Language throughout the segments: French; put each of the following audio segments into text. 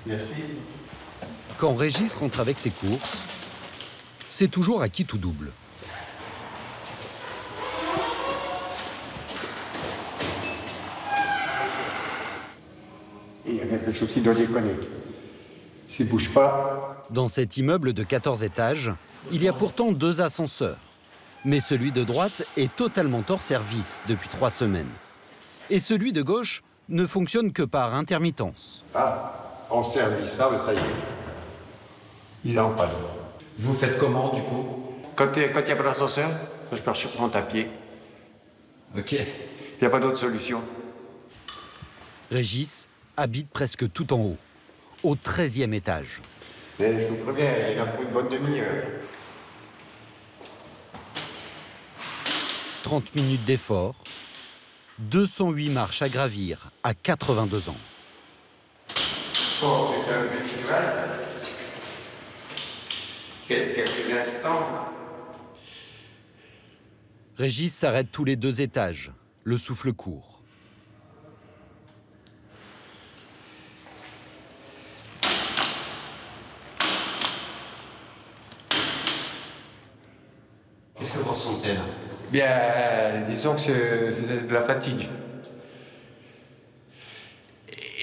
Merci. Quand Régis rentre avec ses courses, c'est toujours à quitte ou double. Il y a quelque chose qui doit déconner. S'il ne bouge pas... Dans cet immeuble de 14 étages, il y a pourtant 2 ascenseurs. Mais celui de droite est totalement hors service depuis 3 semaines. Et celui de gauche ne fonctionne que par intermittence. Ah, en service, ça, ça y est. Il est en panne. Vous faites comment, du coup? Quand il n'y a pas d'ascenseur, je prends à pied. Ok. Il n'y a pas d'autre solution. Régis habite presque tout en haut, au 13e étage. Mais je vous préviens, il a pour une bonne demi-heure. 30 minutes d'effort, 208 marches à gravir à 82 ans. Bon, je vais faire le festival. Quelques instants. Régis s'arrête tous les 2 étages, le souffle court. Qu'est-ce que vous ressentez là? Bien, disons que c'est de la fatigue.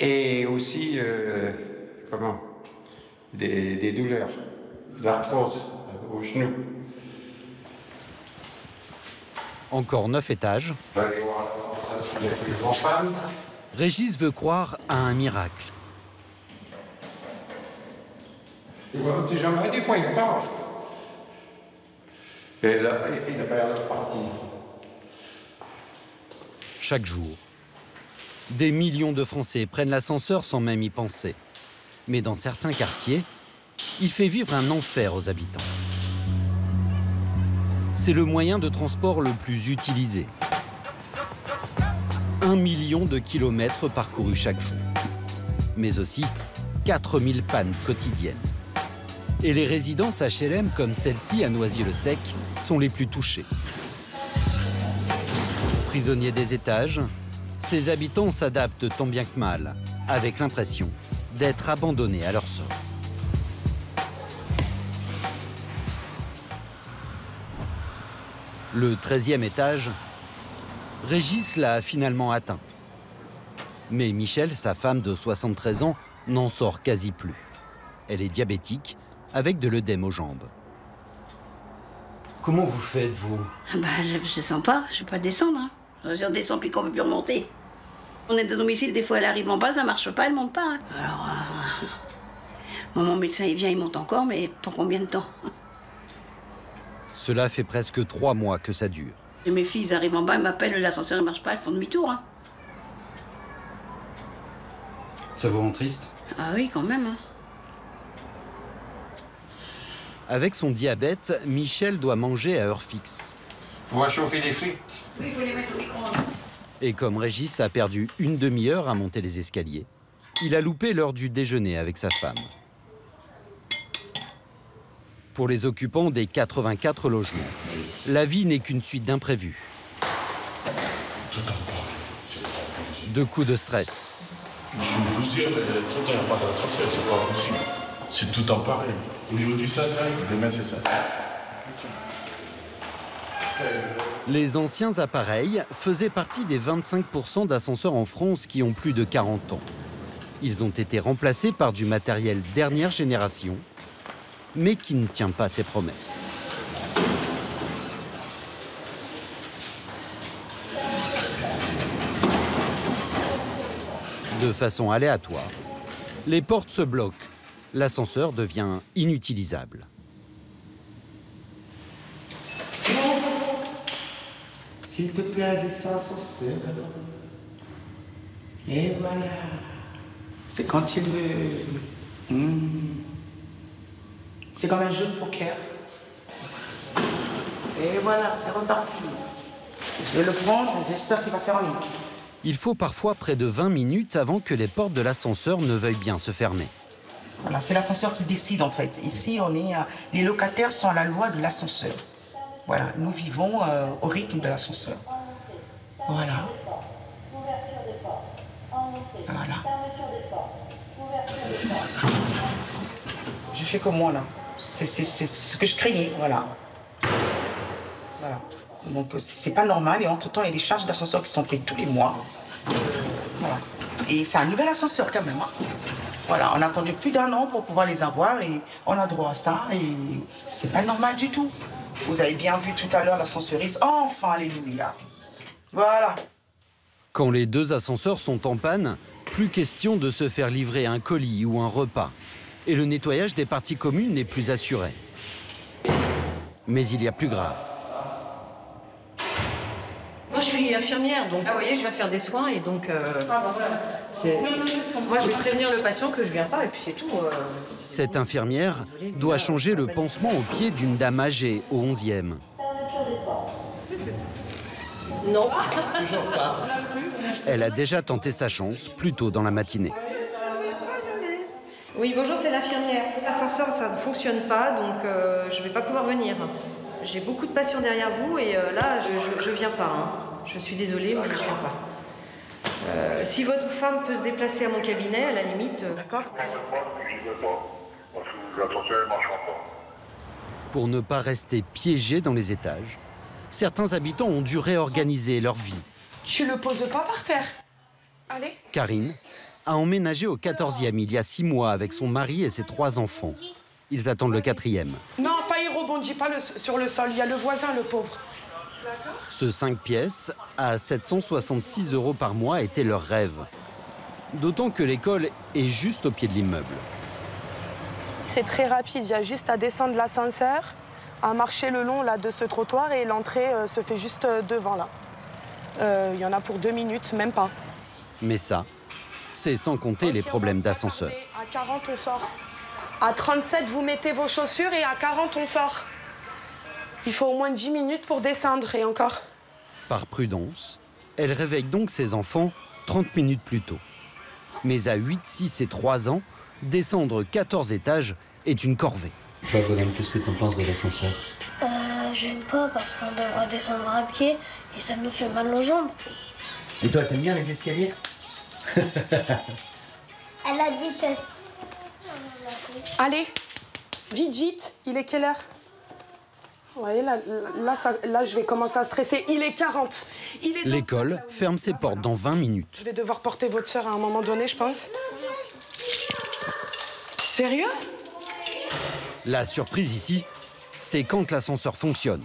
Et aussi, des douleurs, de l'arthrose au genou. Encore 9 étages. Je vais aller voir l'ascenseur, il y a plus en panne. Régis veut croire à un miracle. Et voilà, on ne sait jamais, des fois il part. Et là, il n'a pas l'air de partir. Chaque jour, des millions de Français prennent l'ascenseur sans même y penser. Mais dans certains quartiers, il fait vivre un enfer aux habitants. C'est le moyen de transport le plus utilisé. 1 million de kilomètres parcourus chaque jour. Mais aussi 4000 pannes quotidiennes. Et les résidences HLM comme celle-ci à Noisy-le-Sec sont les plus touchées. Prisonniers des étages, ces habitants s'adaptent tant bien que mal, avec l'impression d'être abandonnés à leur sort. Le 13e étage, Régis l'a finalement atteint. Mais Michel, sa femme de 73 ans, n'en sort quasi plus. Elle est diabétique, avec de l'œdème aux jambes. Comment vous faites, vous? Bah, je descends pas, je vais pas descendre. Hein. Si on descend puis qu'on peut plus remonter. On est de domicile, des fois elle arrive en bas, ça marche pas, elle monte pas. Hein. Alors, mon médecin il vient, il monte encore, mais pour combien de temps? Cela fait presque 3 mois que ça dure. Et mes filles, ils arrivent en bas, elles m'appellent, l'ascenseur ne marche pas, elles font demi-tour. Hein. Ça vous rend triste? Ah oui, quand même. Hein. Avec son diabète, Michel doit manger à heure fixe. On va chauffer les frites. Oui, il faut les mettre au micro-ondes. Et comme Régis a perdu une demi-heure à monter les escaliers, il a loupé l'heure du déjeuner avec sa femme. Pour les occupants des 84 logements, la vie n'est qu'une suite d'imprévus. 2 coups de stress. Je suis une poussière, tout il n'y a pas d'ascenseur, c'est pas possible. C'est tout en pareil. Aujourd'hui ça, demain c'est ça. Les anciens appareils faisaient partie des 25% d'ascenseurs en France qui ont plus de 40 ans. Ils ont été remplacés par du matériel dernière génération, mais qui ne tient pas ses promesses. De façon aléatoire, les portes se bloquent. L'ascenseur devient inutilisable. S'il te plaît, descends l'ascenseur. Et voilà. C'est quand il veut. C'est comme un jeu de poker. Et voilà, c'est reparti. Je vais le prendre, j'espère qu'il va fermer. Il faut parfois près de 20 minutes avant que les portes de l'ascenseur ne veuillent bien se fermer. Voilà, c'est l'ascenseur qui décide en fait. Ici, les locataires sont à la loi de l'ascenseur. Voilà, nous vivons au rythme de l'ascenseur. Voilà. Voilà. fais comme moi là. C'est ce que je craignais, voilà. Voilà. Donc c'est pas normal et entre-temps il y a des charges d'ascenseur qui sont prises tous les mois. Voilà. Et c'est un nouvel ascenseur quand même. Hein. Voilà, on a attendu plus d'1 an pour pouvoir les avoir et on a droit à ça et c'est pas normal du tout. Vous avez bien vu tout à l'heure l'ascenseuriste. Enfin, alléluia. Voilà. Quand les 2 ascenseurs sont en panne, plus question de se faire livrer un colis ou un repas. Et le nettoyage des parties communes n'est plus assuré. Mais il y a plus grave. Moi, je suis infirmière, donc vous voyez, je viens faire des soins et donc moi, je vais prévenir le patient que je viens pas et puis c'est tout. Cette infirmière doit changer le pansement au pied d'une dame âgée au 11e. Non, toujours pas. Elle a déjà tenté sa chance plus tôt dans la matinée. Oui, bonjour, c'est l'infirmière. L'ascenseur, ça ne fonctionne pas, donc je ne vais pas pouvoir venir. J'ai beaucoup de patients derrière vous et là, je viens pas. Hein. Je suis désolée, mais je viens pas. Si votre femme peut se déplacer à mon cabinet, à la limite, d'accord. Pour ne pas rester piégés dans les étages, certains habitants ont dû réorganiser leur vie. Tu le poses pas par terre. Allez. Karine a emménagé au 14e il y a 6 mois avec son mari et ses 3 enfants. Ils attendent le 4e. Non, pas il rebondit pas sur le sol. Il y a le voisin, le pauvre. Ce 5 pièces à 766 € par mois était leur rêve. D'autant que l'école est juste au pied de l'immeuble. C'est très rapide. Il y a juste à descendre l'ascenseur, à marcher le long là, de ce trottoir et l'entrée se fait juste devant là. Il y en a pour 2 minutes, même pas. Mais ça, c'est sans compter les problèmes d'ascenseur. À 40, on sort. À 37, vous mettez vos chaussures et à 40, on sort. Il faut au moins 10 minutes pour descendre et encore. Par prudence, elle réveille donc ses enfants 30 minutes plus tôt. Mais à 8, 6 et 3 ans, descendre 14 étages est une corvée. Toi, Bonhomme, qu'est-ce que tu en penses de l'ascenseur? J'aime pas parce qu'on devra descendre à pied et ça nous fait mal aux jambes. Et toi, t'aimes bien les escaliers? Elle a détesté. Allez, vite, vite. Il est quelle heure? Vous voyez, là, je vais commencer à stresser. Il est 40. L'école ferme ses portes dans 20 minutes. Je vais devoir porter votre sœur à un moment donné, je pense. Sérieux? La surprise ici, c'est quand l'ascenseur fonctionne.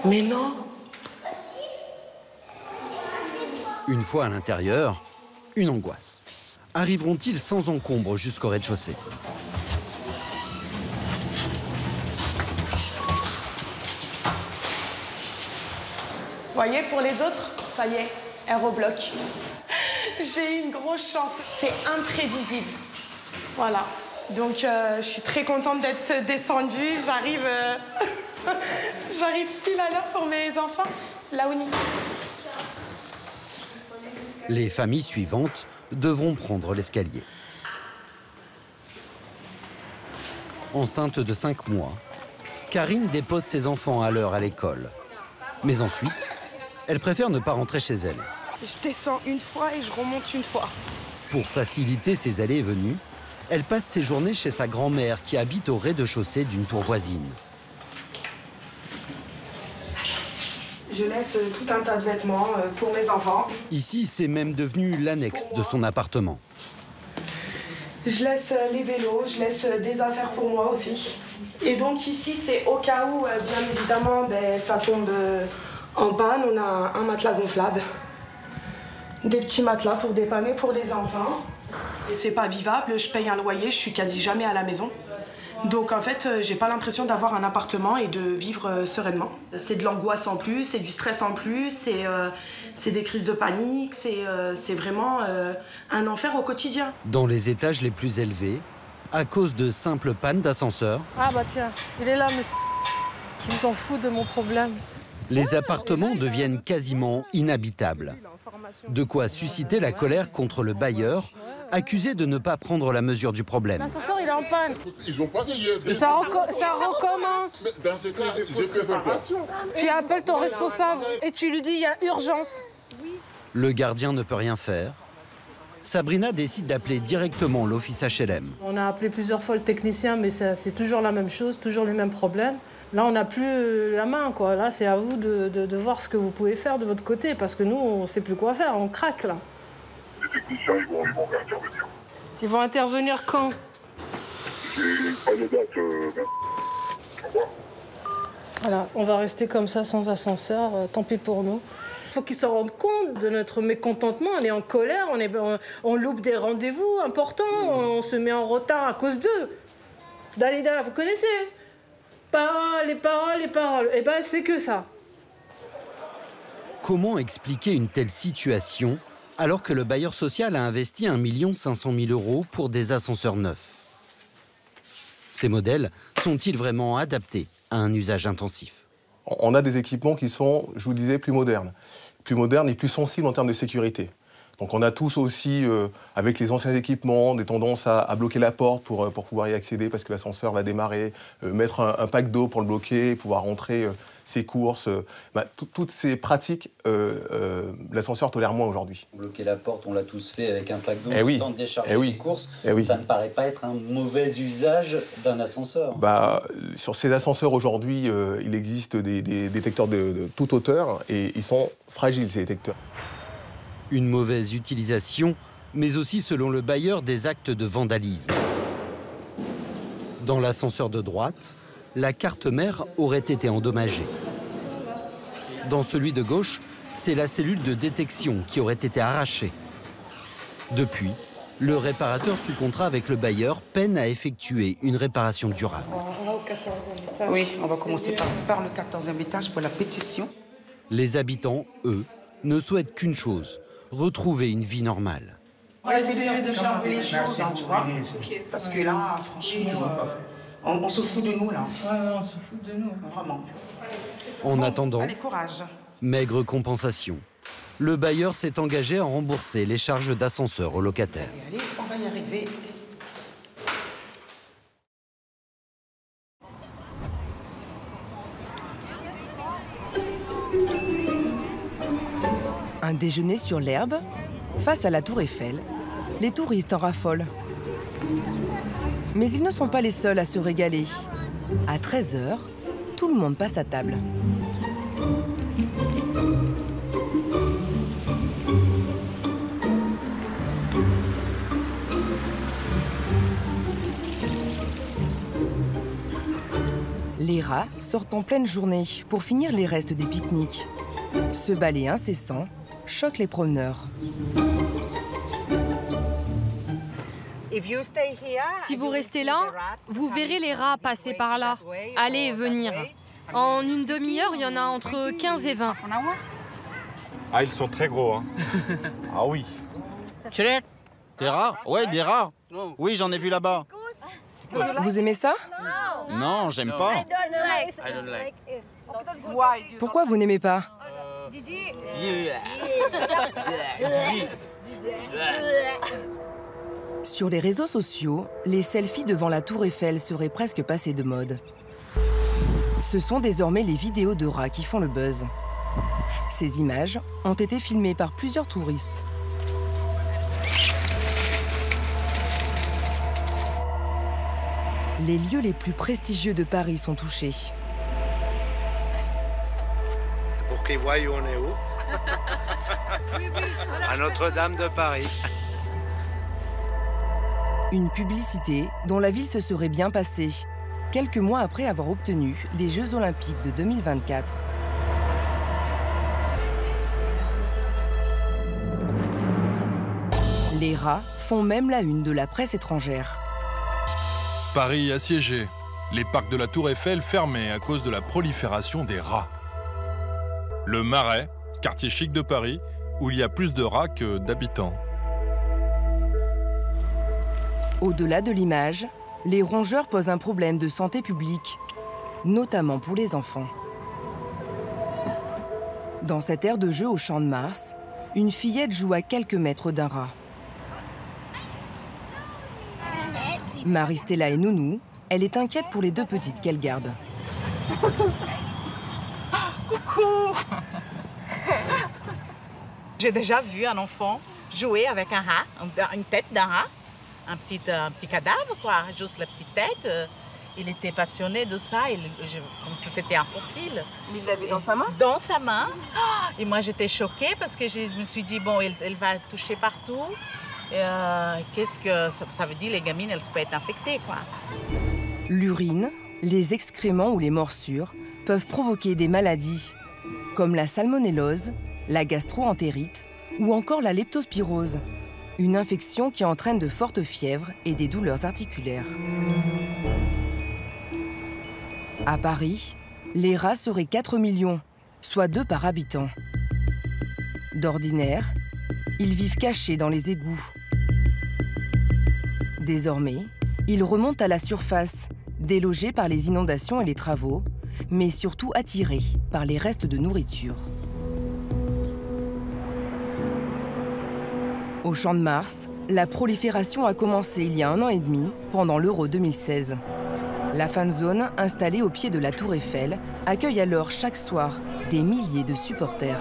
Mais non. Une fois à l'intérieur, une angoisse. Arriveront-ils sans encombre jusqu'au rez-de-chaussée? Vous voyez, pour les autres, ça y est, elle rebloque. J'ai eu une grosse chance. C'est imprévisible. Voilà. Donc, je suis très contente d'être descendue. J'arrive pile à l'heure pour mes enfants. Laouni. Les familles suivantes devront prendre l'escalier. Enceinte de 5 mois, Karine dépose ses enfants à l'heure à l'école. Mais ensuite, elle préfère ne pas rentrer chez elle. Je descends une fois et je remonte une fois. Pour faciliter ses allées et venues, elle passe ses journées chez sa grand-mère qui habite au rez-de-chaussée d'une tour voisine. Je laisse tout un tas de vêtements pour mes enfants. Ici, c'est même devenu l'annexe de son appartement. Je laisse les vélos, je laisse des affaires pour moi aussi. Et donc ici, c'est au cas où, bien évidemment, ça tombe en panne. On a un matelas gonflable. Des petits matelas pour dépanner pour les enfants. Et c'est pas vivable, je paye un loyer, je suis quasi jamais à la maison. Donc en fait, j'ai pas l'impression d'avoir un appartement et de vivre sereinement. C'est de l'angoisse en plus, c'est du stress en plus, c'est des crises de panique, c'est vraiment un enfer au quotidien. Dans les étages les plus élevés, à cause de simples pannes d'ascenseur. Ah bah tiens, il est là, monsieur. Qui s'en fout de mon problème. Les appartements deviennent quasiment inhabitables. De quoi susciter la colère contre le bailleur, accusé de ne pas prendre la mesure du problème. L'ascenseur, il est en panne. Ils ont passé hier. Ça recommence. Mais dans ce cas, je préfère pas. Tu appelles ton responsable et tu lui dis il y a urgence. Le gardien ne peut rien faire. Sabrina décide d'appeler directement l'office HLM. On a appelé plusieurs fois le technicien, mais c'est toujours la même chose, toujours les mêmes problèmes. Là, on n'a plus la main, quoi. Là, c'est à vous de voir ce que vous pouvez faire de votre côté, parce que nous, on ne sait plus quoi faire, on craque, là. Les techniciens, ils vont intervenir. Ils vont intervenir quand? J'ai pas de date, Au revoir. Voilà, on va rester comme ça, sans ascenseur, tant pis pour nous. Il faut qu'ils se rendent compte de notre mécontentement, on est en colère, on loupe des rendez-vous importants, on se met en retard à cause d'eux. Dalida, vous connaissez? Paroles, les paroles, les paroles. Eh ben, c'est que ça. Comment expliquer une telle situation alors que le bailleur social a investi 1 500 000 € pour des ascenseurs neufs? Ces modèles sont-ils vraiment adaptés à un usage intensif? On a des équipements qui sont, je vous disais, plus modernes et plus sensibles en termes de sécurité. Donc on a tous aussi, avec les anciens équipements, des tendances à bloquer la porte pour pouvoir y accéder parce que l'ascenseur va démarrer, mettre un pack d'eau pour le bloquer, pouvoir rentrer ses courses. Toutes ces pratiques, l'ascenseur tolère moins aujourd'hui. Bloquer la porte, on l'a tous fait avec un pack d'eau, oui. temps de décharger les courses. Ça ne paraît pas être un mauvais usage d'un ascenseur. Sur ces ascenseurs aujourd'hui, il existe des détecteurs de toute hauteur et ils sont fragiles, ces détecteurs. Une mauvaise utilisation, mais aussi, selon le bailleur, des actes de vandalisme. Dans l'ascenseur de droite, la carte mère aurait été endommagée. Dans celui de gauche, c'est la cellule de détection qui aurait été arrachée. Depuis, le réparateur sous contrat avec le bailleur peine à effectuer une réparation durable. On va au 14e étage. Oui, on va commencer par le 14e étage pour la pétition. Les habitants, eux, ne souhaitent qu'une chose, retrouver une vie normale. On va essayer de changer les choses, tu vois. Parce que là, franchement, on se fout de nous, là. Ouais, on se fout de nous. Vraiment. En attendant, allez, courage. Maigre compensation. Le bailleur s'est engagé à rembourser les charges d'ascenseur aux locataires. Allez, on va y arriver. Un déjeuner sur l'herbe, face à la tour Eiffel, les touristes en raffolent. Mais ils ne sont pas les seuls à se régaler. À 13h, tout le monde passe à table. Les rats sortent en pleine journée pour finir les restes des pique-niques. Ce balai incessant choque les promeneurs. Si vous restez là, vous verrez les rats passer par là, aller et venir. En une demi-heure, il y en a entre 15 et 20. Ah, ils sont très gros, hein. Ah oui. Des rats? Ouais, des rats. Oui, j'en ai vu là-bas. Vous aimez ça? Non, j'aime pas. Pourquoi vous n'aimez pas? Sur les réseaux sociaux, les selfies devant la tour Eiffel seraient presque passés de mode. Ce sont désormais les vidéos de rats qui font le buzz. Ces images ont été filmées par plusieurs touristes. Les lieux les plus prestigieux de Paris sont touchés. Pour qu'ils voient où on est où. À Notre-Dame de Paris. Une publicité dont la ville se serait bien passée, quelques mois après avoir obtenu les Jeux Olympiques de 2024. Les rats font même la une de la presse étrangère. Paris assiégé. Les parcs de la Tour Eiffel fermés à cause de la prolifération des rats. Le Marais, quartier chic de Paris, où il y a plus de rats que d'habitants. Au-delà de l'image, les rongeurs posent un problème de santé publique, notamment pour les enfants. Dans cette aire de jeu au Champ de Mars, une fillette joue à quelques mètres d'un rat. Marie-Stella est nounou, elle est inquiète pour les deux petites qu'elle garde. Coucou! J'ai déjà vu un enfant jouer avec un rat, une tête d'un rat, un petit cadavre, quoi, juste la petite tête. Il était passionné de ça, comme si c'était un fossile. Il l'avait dans sa main? Dans sa main. Et moi, j'étais choquée parce que je me suis dit, bon, elle va toucher partout. Qu'est-ce que ça veut dire? Les gamines, elles peuvent être infectées, quoi. L'urine, les excréments ou les morsures peuvent provoquer des maladies comme la salmonellose, la gastro-entérite ou encore la leptospirose, une infection qui entraîne de fortes fièvres et des douleurs articulaires. À Paris, les rats seraient 4 millions, soit 2 par habitant. D'ordinaire, ils vivent cachés dans les égouts. Désormais, ils remontent à la surface, délogés par les inondations et les travaux, mais surtout attirés par les restes de nourriture. Au Champ de Mars, la prolifération a commencé il y a 1 an et demi, pendant l'Euro 2016. La fan zone, installée au pied de la Tour Eiffel, accueille alors chaque soir des milliers de supporters.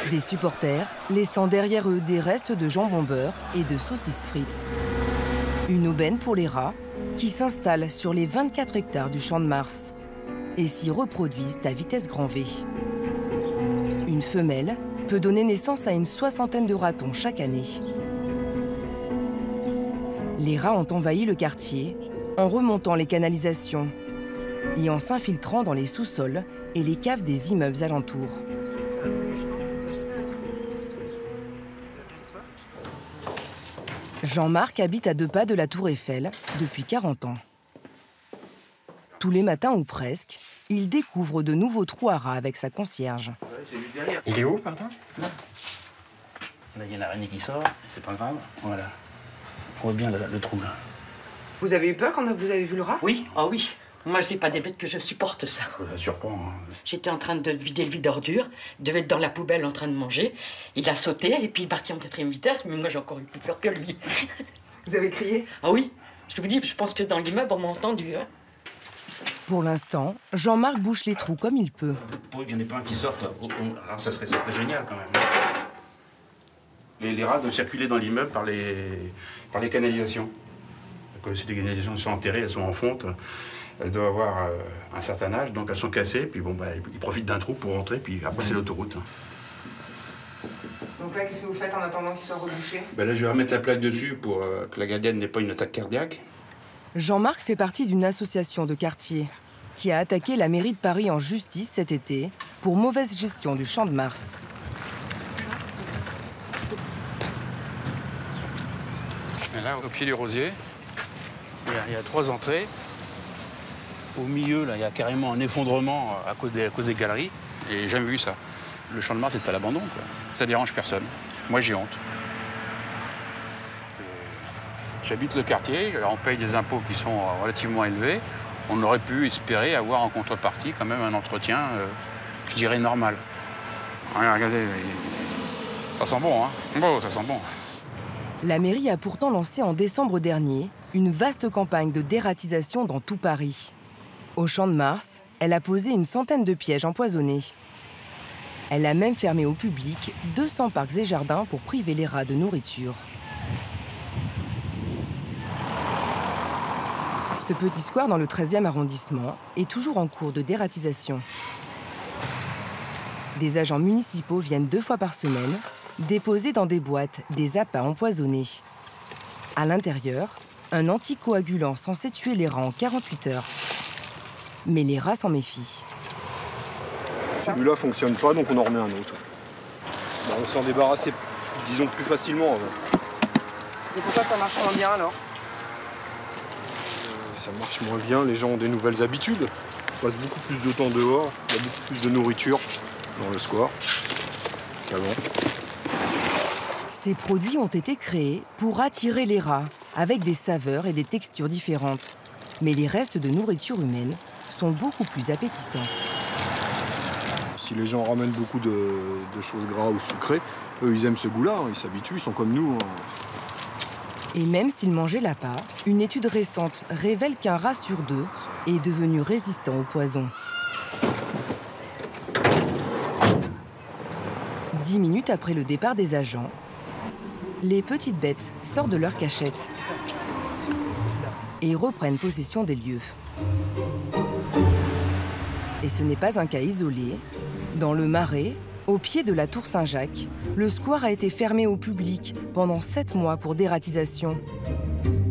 Des supporters laissant derrière eux des restes de jambon beurre et de saucisses frites. Une aubaine pour les rats qui s'installent sur les 24 hectares du Champ de Mars et s'y reproduisent à vitesse grand V. Une femelle peut donner naissance à une 60aine de ratons chaque année. Les rats ont envahi le quartier en remontant les canalisations et en s'infiltrant dans les sous-sols et les caves des immeubles alentours. Jean-Marc habite à 2 pas de la Tour Eiffel depuis 40 ans. Tous les matins ou presque, il découvre de nouveaux trous à rats avec sa concierge. Il est où, pardon? Là, il y a une araignée qui sort, c'est pas grave. Voilà. On voit bien le trou là. Vous avez eu peur quand vous avez vu le rat? Oui, ah oui. Moi, je dis pas des bêtes que je supporte ça. Ça surprend. Hein. J'étais en train de vider le vide-ordure, devait être dans la poubelle en train de manger. Il a sauté et puis il est parti en 4e vitesse, mais moi j'ai encore eu plus peur que lui. Vous avez crié? Ah oui, je vous dis, je pense que dans l'immeuble, on m'a entendu. Hein. Pour l'instant, Jean-Marc bouche les trous comme il peut. Il y en a pas un qui sortent. Alors ça serait génial quand même. Les rats doivent circuler dans l'immeuble par les canalisations. Si les canalisations sont enterrées, elles sont en fonte. Elles doivent avoir un certain âge, donc elles sont cassées, puis bon, ils profitent d'un trou pour rentrer, puis après c'est l'autoroute. Donc là, qu'est-ce que vous faites en attendant qu'il soit rebouché? Là, je vais remettre la plaque dessus pour que la gardienne n'ait pas une attaque cardiaque. Jean-Marc fait partie d'une association de quartier qui a attaqué la mairie de Paris en justice cet été pour mauvaise gestion du Champ de Mars. Et là, au pied du rosier, il y a 3 entrées. Au milieu, là, il y a carrément un effondrement à cause des galeries. Et j'ai jamais vu ça. Le Champ de Mars est à l'abandon, quoi. Ça dérange personne. Moi, j'ai honte. J'habite le quartier, alors on paye des impôts qui sont relativement élevés. On aurait pu espérer avoir en contrepartie quand même un entretien, je dirais, normal. Regardez, ça sent bon, hein? Bon, ça sent bon. La mairie a pourtant lancé en décembre dernier une vaste campagne de dératisation dans tout Paris. Au Champ de Mars, elle a posé une centaine de pièges empoisonnés. Elle a même fermé au public 200 parcs et jardins pour priver les rats de nourriture. Ce petit square dans le 13e arrondissement est toujours en cours de dératisation. Des agents municipaux viennent 2 fois par semaine déposer dans des boîtes des appâts empoisonnés. À l'intérieur, un anticoagulant censé tuer les rats en 48 heures. Mais les rats s'en méfient. Celui-là ne fonctionne pas, donc on en remet un autre. On s'en débarrassait, disons, plus facilement. Et pourquoi ça marche moins bien alors? Ça marche moins bien, les gens ont des nouvelles habitudes. On passe beaucoup plus de temps dehors, il y a beaucoup plus de nourriture dans le square qu'avant. Ces produits ont été créés pour attirer les rats, avec des saveurs et des textures différentes. Mais les restes de nourriture humaine sont beaucoup plus appétissants. Si les gens ramènent beaucoup de choses gras ou sucrées, eux, ils aiment ce goût-là, ils s'habituent, ils sont comme nous. Et même s'ils mangeaient l'appât, une étude récente révèle qu'un rat sur 2 est devenu résistant au poison. 10 minutes après le départ des agents, les petites bêtes sortent de leur cachette et reprennent possession des lieux. Et ce n'est pas un cas isolé. Dans le Marais, au pied de la tour Saint-Jacques, le square a été fermé au public pendant 7 mois pour dératisation.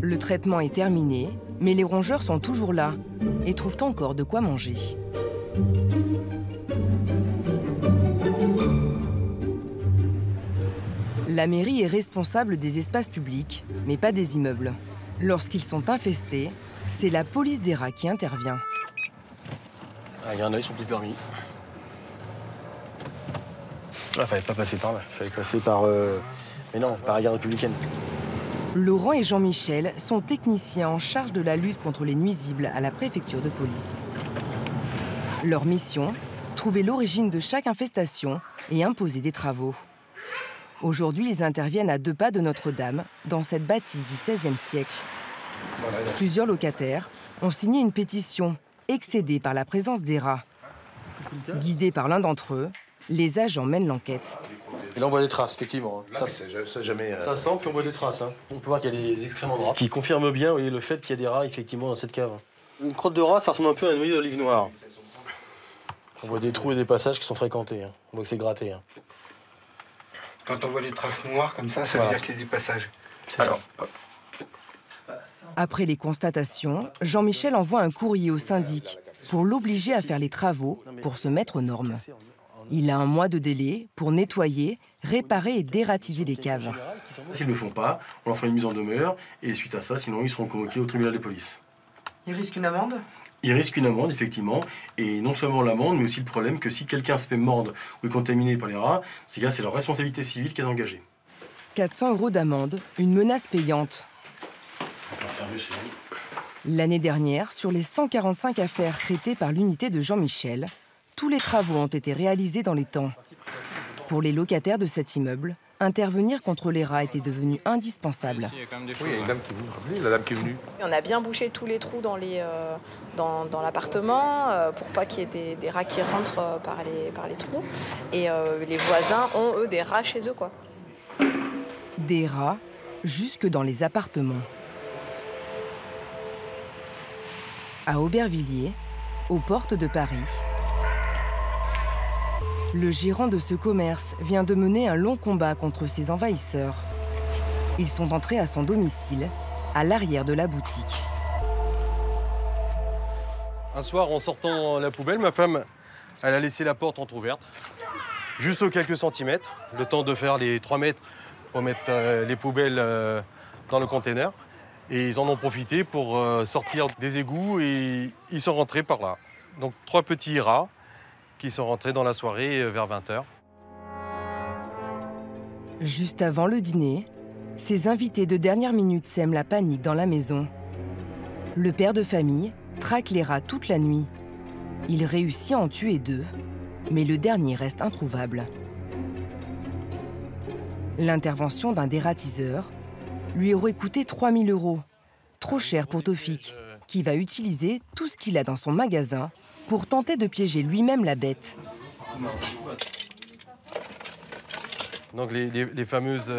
Le traitement est terminé, mais les rongeurs sont toujours là et trouvent encore de quoi manger. La mairie est responsable des espaces publics, mais pas des immeubles. Lorsqu'ils sont infestés, c'est la police des rats qui intervient. Il y en a, ils sont plus permis. Fallait pas passer par là, fallait passer par... Mais non, par la garde républicaine. Laurent et Jean-Michel sont techniciens en charge de la lutte contre les nuisibles à la préfecture de police. Leur mission, trouver l'origine de chaque infestation et imposer des travaux. Aujourd'hui, ils interviennent à 2 pas de Notre-Dame, dans cette bâtisse du XVIe siècle. Plusieurs locataires ont signé une pétition, excédée par la présence des rats. Guidés par l'un d'entre eux, les agents mènent l'enquête. Et là, on voit des traces, effectivement. Ça sent, puis on voit des traces. On peut voir qu'il y a des excréments de rats qui confirment bien, vous voyez, le fait qu'il y a des rats, effectivement, dans cette cave. Une crotte de rat, ça ressemble un peu à un noyau d'olive noire. On voit des trous et des passages qui sont fréquentés. On voit que c'est gratté. Quand on voit des traces noires comme ça, ça veut dire qu'il y a des passages. Alors, après les constatations, Jean-Michel envoie un courrier au syndic pour l'obliger à faire les travaux pour se mettre aux normes. Il a 1 mois de délai pour nettoyer, réparer et dératiser les caves. S'ils ne le font pas, on leur fera une mise en demeure et suite à ça, sinon ils seront convoqués au tribunal de police. Il risque une amende? Il risque une amende, effectivement, et non seulement l'amende, mais aussi le problème que si quelqu'un se fait mordre ou est contaminé par les rats, c'est leur responsabilité civile qui est engagée. 400 € d'amende, une menace payante. L'année dernière, sur les 145 affaires traitées par l'unité de Jean-Michel, tous les travaux ont été réalisés dans les temps. Pour les locataires de cet immeuble, intervenir contre les rats était devenu indispensable. Oui, il y a une dame qui est venue, la dame qui est venue. On a bien bouché tous les trous dans l'appartement pour pas qu'il y ait des rats qui rentrent par les trous. Et les voisins ont, eux, des rats chez eux, quoi. Des rats jusque dans les appartements. À Aubervilliers, aux portes de Paris, le gérant de ce commerce vient de mener un long combat contre ses envahisseurs. Ils sont entrés à son domicile, à l'arrière de la boutique. Un soir, en sortant la poubelle, ma femme, elle a laissé la porte entrouverte, juste aux quelques centimètres, le temps de faire les 3 mètres pour mettre les poubelles dans le container. Et ils en ont profité pour sortir des égouts et ils sont rentrés par là. Donc 3 petits rats qui sont rentrés dans la soirée vers 20h. Juste avant le dîner, ces invités de dernière minute sèment la panique dans la maison. Le père de famille traque les rats toute la nuit. Il réussit à en tuer 2, mais le dernier reste introuvable. L'intervention d'un dératiseur lui aurait coûté 3 000 €. Trop cher pour Tofik, qui va utiliser tout ce qu'il a dans son magasin pour tenter de piéger lui-même la bête. Donc les fameuses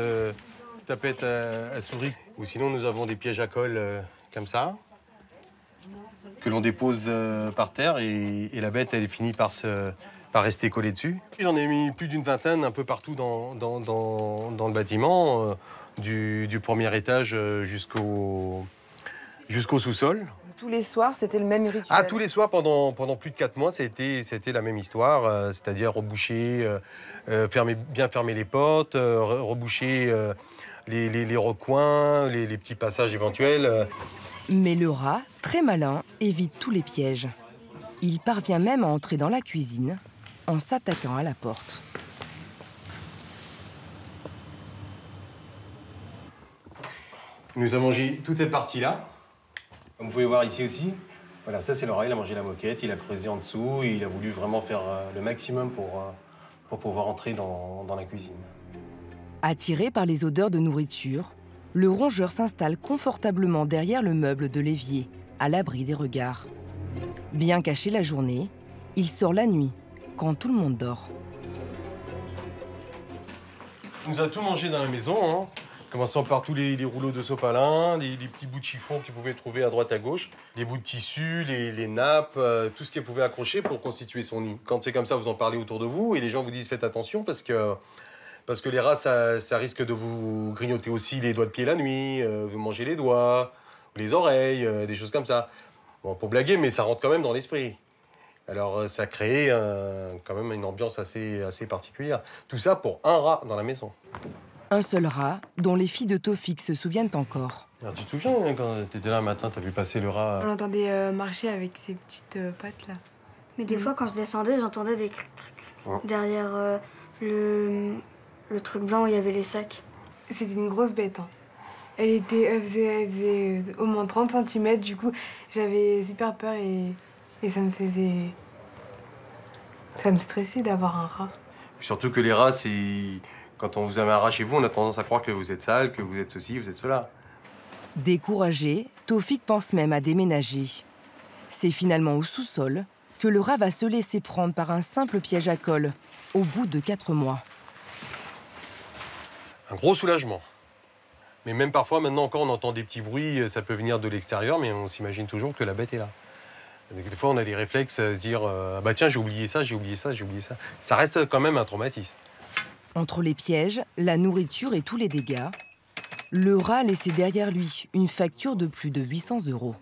tapettes à souris, ou sinon nous avons des pièges à colle comme ça, que l'on dépose par terre et la bête elle finit par rester collée dessus. J'en ai mis plus d'une vingtaine un peu partout dans le bâtiment, du premier étage jusqu'au sous-sol. Tous les soirs, c'était le même rituel? Ah, tous les soirs, pendant plus de 4 mois, c'était la même histoire, c'est-à-dire reboucher, bien fermer les portes, reboucher les recoins, les petits passages éventuels. Mais le rat, très malin, évite tous les pièges. Il parvient même à entrer dans la cuisine en s'attaquant à la porte. Il nous a mangé toute cette partie-là. Comme vous pouvez voir ici aussi, voilà, ça c'est le rat, il a mangé la moquette, il a creusé en dessous et il a voulu vraiment faire le maximum pour pouvoir entrer dans la cuisine. Attiré par les odeurs de nourriture, le rongeur s'installe confortablement derrière le meuble de l'évier, à l'abri des regards. Bien caché la journée, il sort la nuit, quand tout le monde dort. nous a tout mangé dans la maison, hein. Commençant par tous les rouleaux de sopalin, les petits bouts de chiffon qu'ils pouvaient trouver à droite à gauche, les bouts de tissu, les nappes, tout ce qu'ils pouvaient accrocher pour constituer son nid. Quand c'est comme ça, vous en parlez autour de vous et les gens vous disent faites attention parce que les rats, ça risque de vous grignoter aussi les doigts de pied la nuit, vous mangez les doigts, les oreilles, des choses comme ça. Bon, pour blaguer, mais ça rentre quand même dans l'esprit. Alors ça crée quand même une ambiance assez particulière. Tout ça pour un rat dans la maison. Un seul rat, dont les filles de Taufik se souviennent encore. Alors, tu te souviens, hein, quand t'étais là un matin, t'as vu passer le rat? On l'entendait marcher avec ses petites pattes, là. Mais des fois, quand je descendais, j'entendais des derrière le truc blanc où il y avait les sacs. C'était une grosse bête, hein. Elle faisait au moins 30 cm, du coup, j'avais super peur et ça me faisait... Ça me stressait d'avoir un rat. Surtout que les rats, c'est... Quand on vous a un rat chez vous, on a tendance à croire que vous êtes sale, que vous êtes ceci, vous êtes cela. Découragé, Taufik pense même à déménager. C'est finalement au sous-sol que le rat va se laisser prendre par un simple piège à colle, au bout de 4 mois. Un gros soulagement. Mais même parfois, maintenant encore, on entend des petits bruits, ça peut venir de l'extérieur, mais on s'imagine toujours que la bête est là. Des fois, on a des réflexes à se dire ah bah tiens, j'ai oublié ça, j'ai oublié ça, j'ai oublié ça. Ça reste quand même un traumatisme. Entre les pièges, la nourriture et tous les dégâts, le rat a laissé derrière lui une facture de plus de 800 €.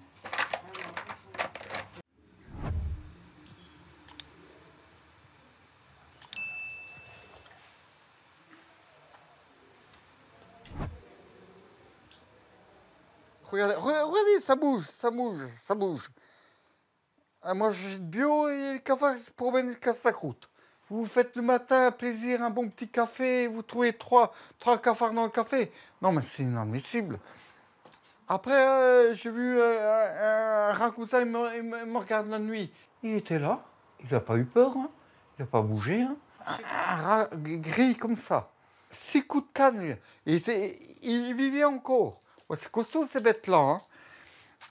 Regardez, ça bouge, ça bouge, ça bouge. Moi, j'ai de bio et le cafard se promène jusqu'à sa croûte. Vous faites le matin plaisir, un bon petit café, vous trouvez trois cafards dans le café. Non, mais c'est inadmissible. Après, j'ai vu un rat comme ça, il me regarde la nuit. Il était là, il n'a pas eu peur, hein. Il n'a pas bougé. Hein. Un rat gris comme ça. 6 coups de canne, il vivait encore. Ouais, c'est costaud ces bêtes-là. Hein.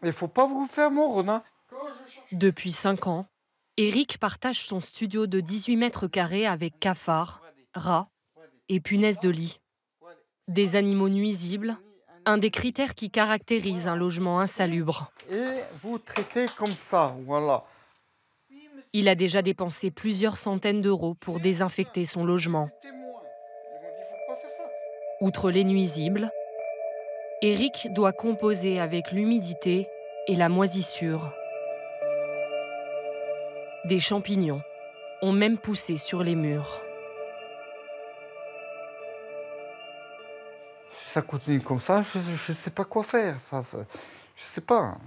Il ne faut pas vous faire mordre. Hein. Depuis 5 ans, Eric partage son studio de 18 mètres carrés avec cafards, rats et punaises de lit. Des animaux nuisibles, un des critères qui caractérise un logement insalubre. Et vous traitez comme ça, voilà. Il a déjà dépensé plusieurs centaines d'euros pour désinfecter son logement. Outre les nuisibles, Eric doit composer avec l'humidité et la moisissure. Des champignons ont même poussé sur les murs. Si ça continue comme ça, je ne sais pas quoi faire. Je ne sais pas.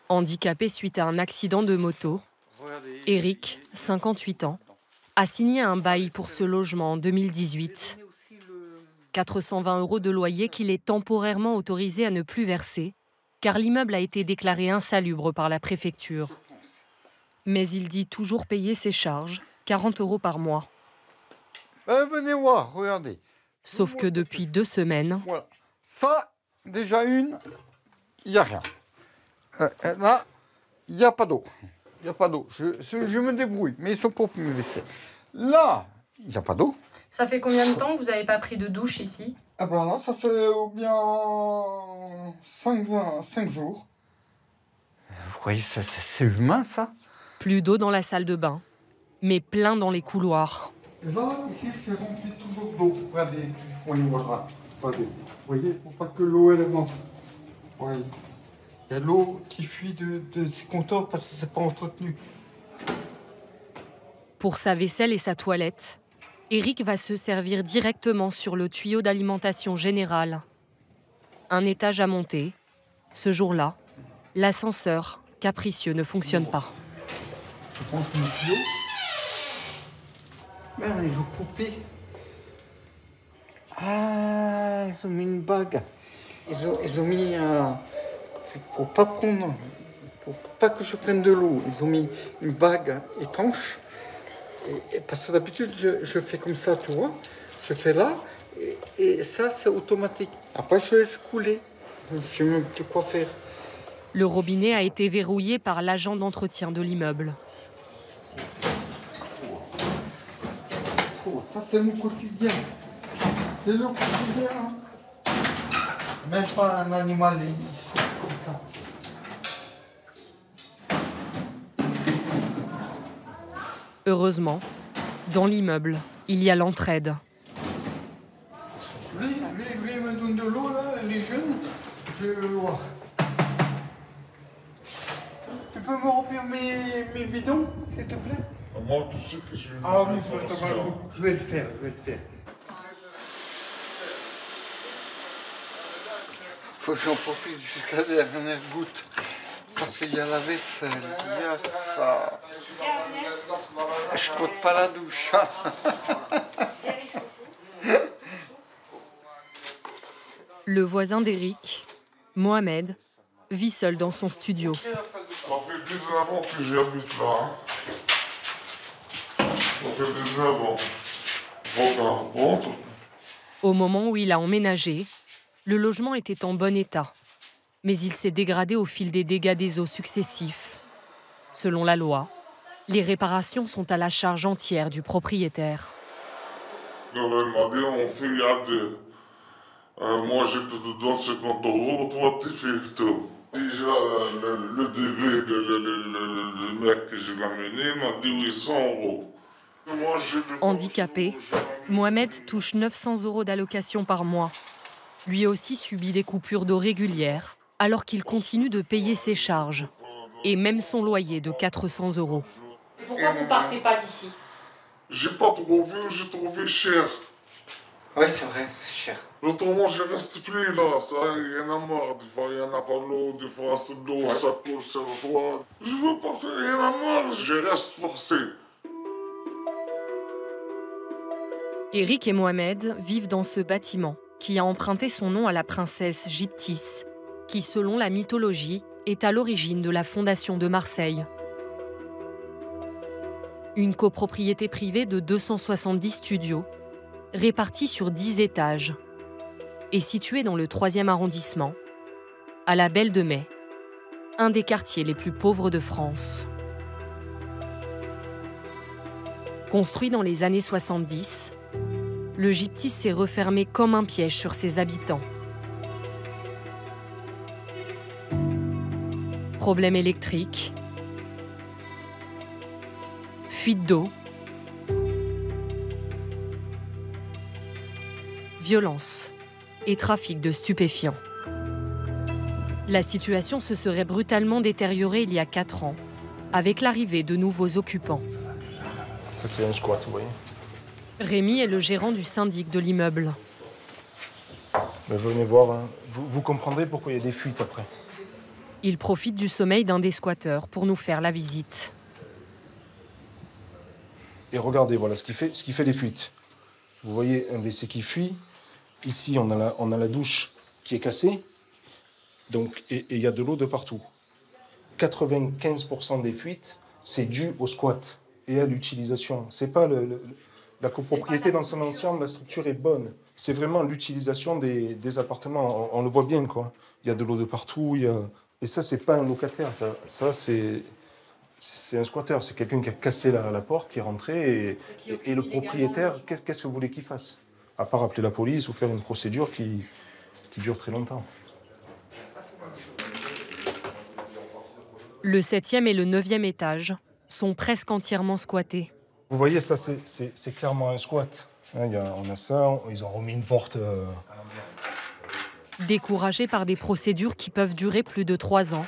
Handicapé suite à un accident de moto, Eric, 58 ans, a signé un bail pour ce logement en 2018. 420 € de loyer qu'il est temporairement autorisé à ne plus verser, car l'immeuble a été déclaré insalubre par la préfecture. Mais il dit toujours payer ses charges, 40 € par mois. Venez voir, regardez. Sauf que depuis 2 semaines... Voilà. Ça, déjà une, il n'y a rien. Là, il n'y a pas d'eau. Il n'y a pas d'eau. Je me débrouille, mais ils sont pour me laisser. Là, il n'y a pas d'eau. Ça fait combien de temps que vous n'avez pas pris de douche ici? Ah ben là, ça fait bien 5 jours. Vous voyez, c'est humain, ça? Plus d'eau dans la salle de bain, mais plein dans les couloirs. Et là, ici, c'est rempli toujours d'eau. Regardez, on y voit. Regardez. Vous voyez, pour pas que l'eau, elle monte. Voyez. Il y a l'eau qui fuit de ces compteurs parce que c'est pas entretenu. Pour sa vaisselle et sa toilette, Eric va se servir directement sur le tuyau d'alimentation générale. Un étage à monter. Ce jour-là, l'ascenseur capricieux ne fonctionne pas. Je branche mon tuyau. Merde, ils ont coupé. Ah, ils ont mis une bague. Ils ont mis pour pas que je prenne de l'eau. Ils ont mis une bague étanche. Et parce que d'habitude, je fais comme ça, tu vois. Je fais là, et ça, c'est automatique. Après, je laisse couler. Je sais même plus quoi faire. Le robinet a été verrouillé par l'agent d'entretien de l'immeuble. zéro. Ça, c'est mon quotidien. C'est le quotidien. Même pas un animal, il souffre comme ça. Heureusement, dans l'immeuble, il y a l'entraide. Lui, il me donne de l'eau, là, les jeunes, je vais le voir. Tu peux me remplir mes bidons, s'il te plaît? Moi, tu sais que je vais Ah oui, je vais le faire, Faut que j'en profite jusqu'à la dernière goutte. Parce qu'il y a la vaisselle, il y a ça. Je compte pas la douche. Le voisin d'Éric, Mohamed, vit seul dans son studio. Ça fait 19 ans que j'habite là. Ça fait 19 ans. Regarde, rentre. Au moment où il a emménagé, le logement était en bon état. Mais il s'est dégradé au fil des dégâts des eaux successifs. Selon la loi, les réparations sont à la charge entière du propriétaire. Elle m'a dit, on fait à deux. Moi, je te donne 50 €, toi, tu fais tout. Déjà, le DV, le mec que je l'ai amené, m'a dit 800 €. Moi, Handicapé, Mohamed touche 900 € d'allocation par mois. Lui aussi subit des coupures d'eau régulières, alors qu'il continue de payer ses charges, et même son loyer de 400 €. Et pourquoi vous partez pas d'ici? J'ai pas trouvé, j'ai trouvé cher. Ouais, c'est vrai, c'est cher. Autrement, je reste plus là, ça, il y en a marre. Des fois, il y en a pas l'eau, des fois, l'eau, ça coule sur toi. Je veux partir, il y en a marre, je reste forcé. Éric et Mohamed vivent dans ce bâtiment qui a emprunté son nom à la princesse Gyptis, qui, selon la mythologie, est à l'origine de la fondation de Marseille. Une copropriété privée de 270 studios, répartie sur 10 étages, et située dans le 3e arrondissement, à la Belle de Mai, un des quartiers les plus pauvres de France. Construit dans les années 70, le Gyptis s'est refermé comme un piège sur ses habitants. Problèmes électriques, fuite d'eau, violence et trafic de stupéfiants. La situation se serait brutalement détériorée il y a 4 ans, avec l'arrivée de nouveaux occupants. Ça, c'est un squat, vous voyez. Rémi est le gérant du syndic de l'immeuble. Mais venez voir, hein. Vous comprendrez pourquoi il y a des fuites après. Il profite du sommeil d'un des squatteurs pour nous faire la visite. Et regardez, voilà ce qui fait les fuites. Vous voyez un WC qui fuit. Ici, on a la douche qui est cassée. Donc, et il y a de l'eau de partout. 95% des fuites, c'est dû au squat et à l'utilisation. C'est pas la copropriété dans son ensemble, la structure est bonne. C'est vraiment l'utilisation des appartements. On le voit bien, quoi. Il y a de l'eau de partout. Et ça, c'est pas un locataire. Ça c'est un squatteur. C'est quelqu'un qui a cassé la porte, qui est rentré. Et le propriétaire, qu'est-ce que vous voulez qu'il fasse? À part appeler la police ou faire une procédure qui dure très longtemps. Le 7e et le 9e étage sont presque entièrement squattés. Vous voyez, ça, c'est clairement un squat. On a ça, ils ont remis une porte. Découragés par des procédures qui peuvent durer plus de 3 ans,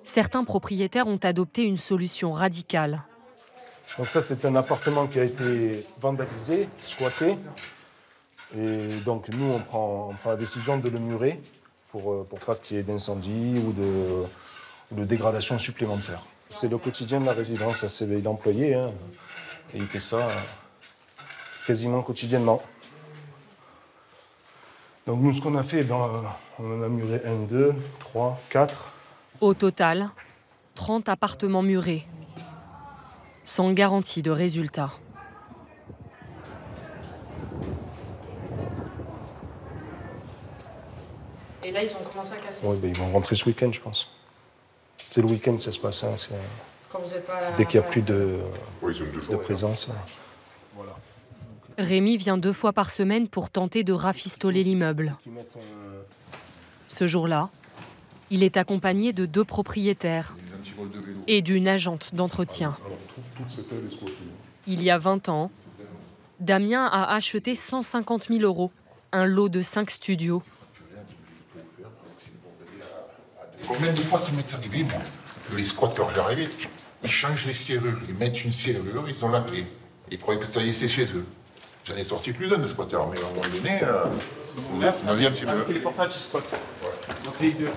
certains propriétaires ont adopté une solution radicale. Donc ça, c'est un appartement qui a été vandalisé, squatté. Et donc, nous, on prend la décision de le murer pour pas qu'il y ait d'incendie ou de dégradation supplémentaire. C'est le quotidien de la résidence, ça c'est l'employé, hein, et il fait ça quasiment quotidiennement. Donc nous, ce qu'on a fait, on en a muré 1, 2, 3, 4. Au total, 30 appartements murés, sans garantie de résultat. Et là, ils ont commencé à casser. Oui, ils vont rentrer ce week-end, je pense. C'est le week-end que ça se passe. Hein, quand vous êtes pas dès qu'il n'y a plus de présence. Voilà. Rémi vient 2 fois par semaine pour tenter de rafistoler l'immeuble. Ce jour-là, il est accompagné de 2 propriétaires et d'une agente d'entretien. Il y a 20 ans, Damien a acheté 150 000 €, un lot de 5 studios. Combien de fois ça m'est arrivé, moi, que les squatteurs, j'arrivais, ils changent les serrures, ils mettent une serrure, ils ont la clé. Ils croyaient que ça y est, c'est chez eux. J'en ai sorti plus d'un de squatteurs, mais à un moment donné, le 9e, c'est mieux. Les portages squat. Donc les 2.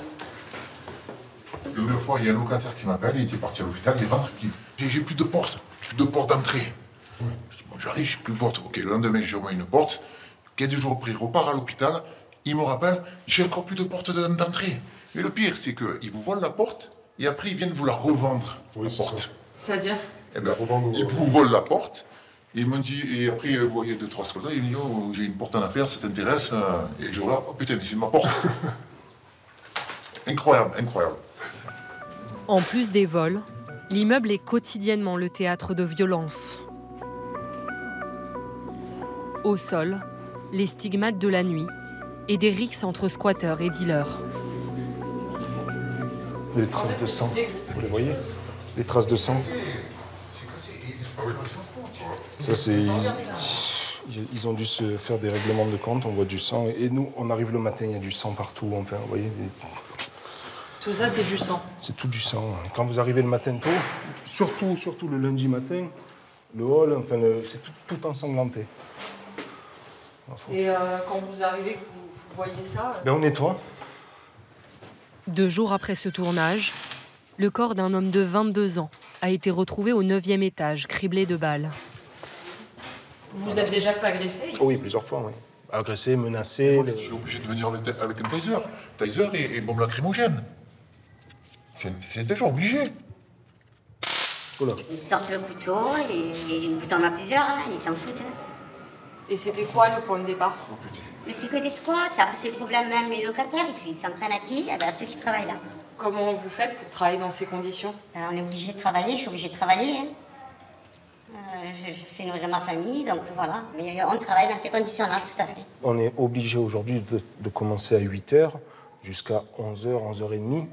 Une fois, il y a un locataire qui m'appelle, il était parti à l'hôpital, il rentre, j'ai plus de porte d'entrée. Bon, j'arrive, j'ai plus de porte. Ok, le lendemain, j'ai au moins une porte. 15 jours après, il repart à l'hôpital, il me rappelle, j'ai encore plus de porte d'entrée. Mais le pire, c'est qu'ils vous volent la porte et après, ils viennent vous la revendre, la porte. C'est-à-dire? Eh ben, ils vous volent la porte. Et, et après, vous voyez 2-3 soldats, ils me disent, oh, j'ai une porte en affaires, ça t'intéresse? Et je regarde, oh putain, mais c'est ma porte. Incroyable, incroyable. En plus des vols, l'immeuble est quotidiennement le théâtre de violences. Au sol, les stigmates de la nuit et des rixes entre squatteurs et dealers. Les traces de sang, vous les voyez? Les traces de sang. Ça, c'est... Ils ont dû se faire des règlements de compte, on voit du sang. Et nous, on arrive le matin, il y a du sang partout. Enfin, vous voyez. Tout ça, c'est du sang. C'est tout du sang. Quand vous arrivez le matin tôt, surtout le lundi matin, le hall, enfin, c'est tout ensanglanté. Et quand vous arrivez, vous voyez ça Ben, on nettoie. 2 jours après ce tournage, le corps d'un homme de 22 ans a été retrouvé au 9e étage, criblé de balles. Vous êtes déjà fait agresser ici? Oui, plusieurs fois, oui. Agressé, menacé. Je suis obligé de venir avec un taser. Taser et bombe lacrymogène. C'est déjà obligé. Voilà. Ils sortent le couteau, ils vous tombent à plusieurs, hein, ils s'en foutent. Hein. Et c'était quoi le point de départ? Mais c'est que des squats, après c'est le problème même les locataires, ils s'en prennent à qui? Eh ben, à ceux qui travaillent là. Comment vous faites pour travailler dans ces conditions? On est obligé de travailler, je suis obligée de travailler. Hein. Je fais nourrir ma famille, donc voilà. Mais on travaille dans ces conditions-là, tout à fait. On est obligé aujourd'hui de commencer à 8h jusqu'à 11h, 11h30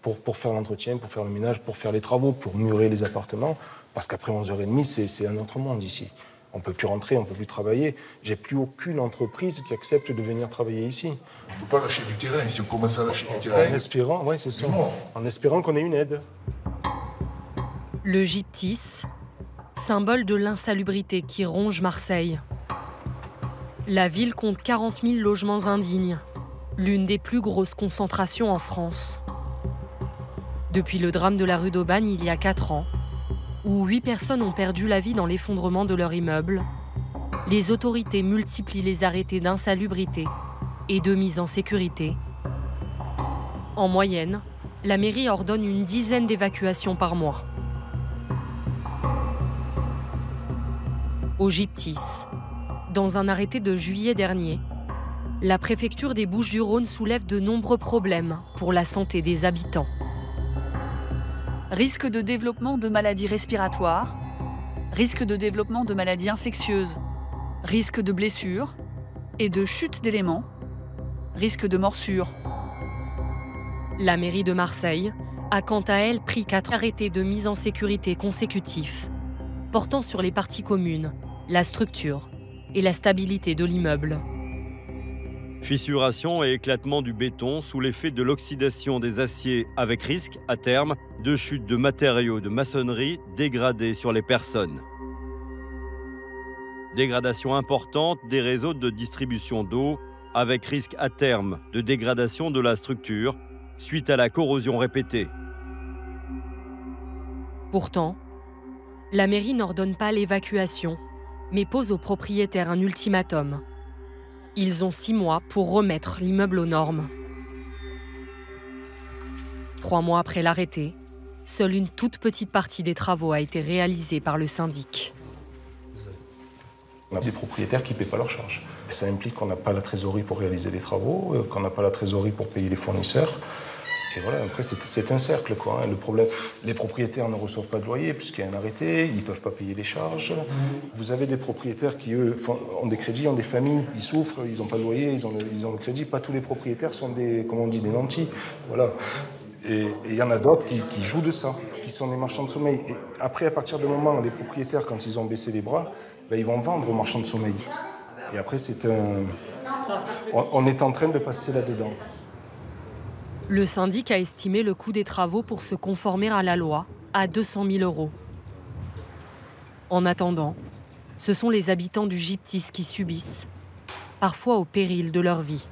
pour faire l'entretien, pour faire le ménage, pour faire les travaux, pour murer les appartements. Parce qu'après 11h30, c'est un autre monde ici. On ne peut plus rentrer, on ne peut plus travailler. J'ai plus aucune entreprise qui accepte de venir travailler ici. On ne peut pas lâcher du terrain. Si on commence à lâcher du terrain... En espérant, oui, c'est ça. En espérant qu'on ait une aide. Le Gyptis, symbole de l'insalubrité qui ronge Marseille. La ville compte 40 000 logements indignes, l'une des plus grosses concentrations en France. Depuis le drame de la rue d'Aubagne il y a 4 ans, où 8 personnes ont perdu la vie dans l'effondrement de leur immeuble, les autorités multiplient les arrêtés d'insalubrité et de mise en sécurité. En moyenne, la mairie ordonne une dizaine d'évacuations par mois. Au Gyptis, dans un arrêté de juillet dernier, la préfecture des Bouches-du-Rhône soulève de nombreux problèmes pour la santé des habitants. Risque de développement de maladies respiratoires, risque de développement de maladies infectieuses, risque de blessures et de chute d'éléments, risque de morsure. La mairie de Marseille a quant à elle pris 4 arrêtés de mise en sécurité consécutifs, portant sur les parties communes, la structure et la stabilité de l'immeuble. Fissuration et éclatement du béton sous l'effet de l'oxydation des aciers avec risque, à terme, de chute de matériaux de maçonnerie dégradés sur les personnes. Dégradation importante des réseaux de distribution d'eau avec risque à terme de dégradation de la structure suite à la corrosion répétée. Pourtant, la mairie n'ordonne pas l'évacuation, mais pose aux propriétaires un ultimatum. Ils ont 6 mois pour remettre l'immeuble aux normes. 3 mois après l'arrêté, seule une toute petite partie des travaux a été réalisée par le syndic. On a des propriétaires qui ne paient pas leurs charges. Ça implique qu'on n'a pas la trésorerie pour réaliser les travaux, qu'on n'a pas la trésorerie pour payer les fournisseurs. Et voilà, après, c'est un cercle, quoi. Le problème, les propriétaires ne reçoivent pas de loyer puisqu'il y a un arrêté, ils ne peuvent pas payer les charges. Vous avez des propriétaires qui, eux, ont des crédits, ont des familles, ils souffrent, ils n'ont pas de loyer, ils ont le crédit. Pas tous les propriétaires sont des, comment on dit, des nantis. Voilà. Et il y en a d'autres qui jouent de ça, qui sont des marchands de sommeil. Et après, à partir du moment où les propriétaires, quand ils ont baissé les bras, ben, ils vont vendre aux marchands de sommeil. Et après, on est en train de passer là-dedans. Le syndic a estimé le coût des travaux pour se conformer à la loi à 200 000 €. En attendant, ce sont les habitants du Gyptis qui subissent, parfois au péril de leur vie.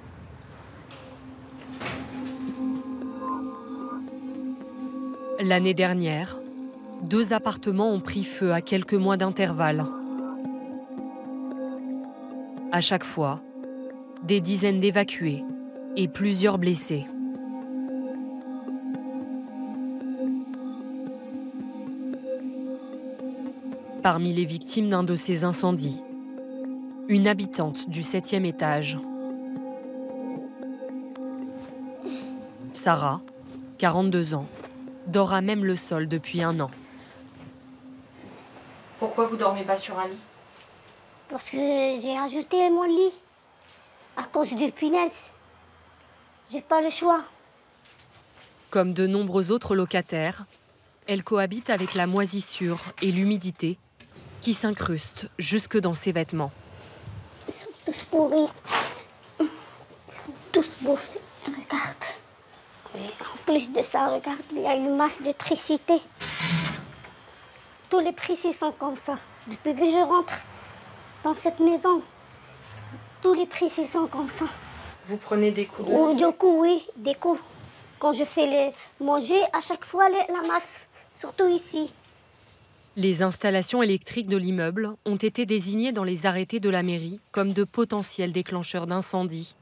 L'année dernière, 2 appartements ont pris feu à quelques mois d'intervalle. À chaque fois, des dizaines d'évacués et plusieurs blessés. Parmi les victimes d'un de ces incendies, une habitante du 7e étage. Sarah, 42 ans, dort à même le sol depuis 1 an. Pourquoi vous dormez pas sur un lit? Parce que j'ai ajouté mon lit à cause du punaise. J'ai pas le choix. Comme de nombreux autres locataires, elle cohabite avec la moisissure et l'humidité qui s'incrustent jusque dans ses vêtements. Ils sont tous pourris. Ils sont tous bouffés. Regarde. Et en plus de ça, regarde, il y a une masse d'électricité. Tous les prix sont comme ça. Depuis que je rentre dans cette maison, tous les prix sont comme ça. Vous prenez des coups Ou du coup, oui, des coups. Quand je fais les manger, à chaque fois la masse, surtout ici. Les installations électriques de l'immeuble ont été désignées dans les arrêtés de la mairie comme de potentiels déclencheurs d'incendie.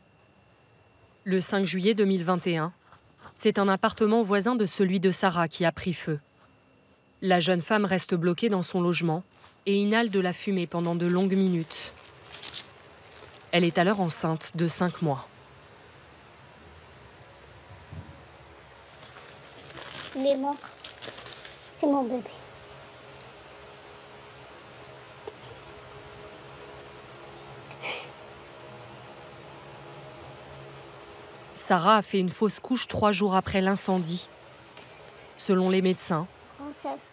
Le 5 juillet 2021, c'est un appartement voisin de celui de Sarah qui a pris feu. La jeune femme reste bloquée dans son logement et inhale de la fumée pendant de longues minutes. Elle est alors enceinte de 5 mois. Il est mort. C'est mon bébé. Sarah a fait une fausse couche 3 jours après l'incendie. Selon les médecins,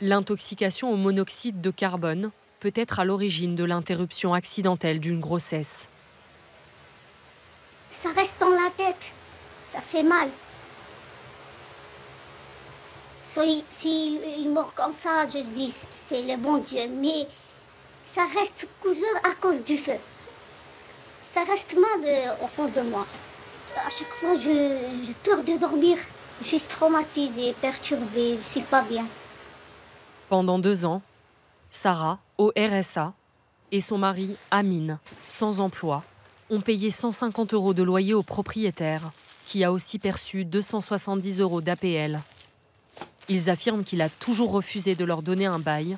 l'intoxication au monoxyde de carbone peut être à l'origine de l'interruption accidentelle d'une grossesse. Ça reste dans la tête. Ça fait mal. S'il meurt comme ça, je dis c'est le bon Dieu. Mais ça reste cousu à cause du feu. Ça reste mal au fond de moi. À chaque fois, j'ai peur de dormir. Je suis traumatisée, perturbée, je ne suis pas bien. Pendant 2 ans, Sarah, au RSA, et son mari, Amine, sans emploi, ont payé 150 € de loyer au propriétaire, qui a aussi perçu 270 € d'APL. Ils affirment qu'il a toujours refusé de leur donner un bail.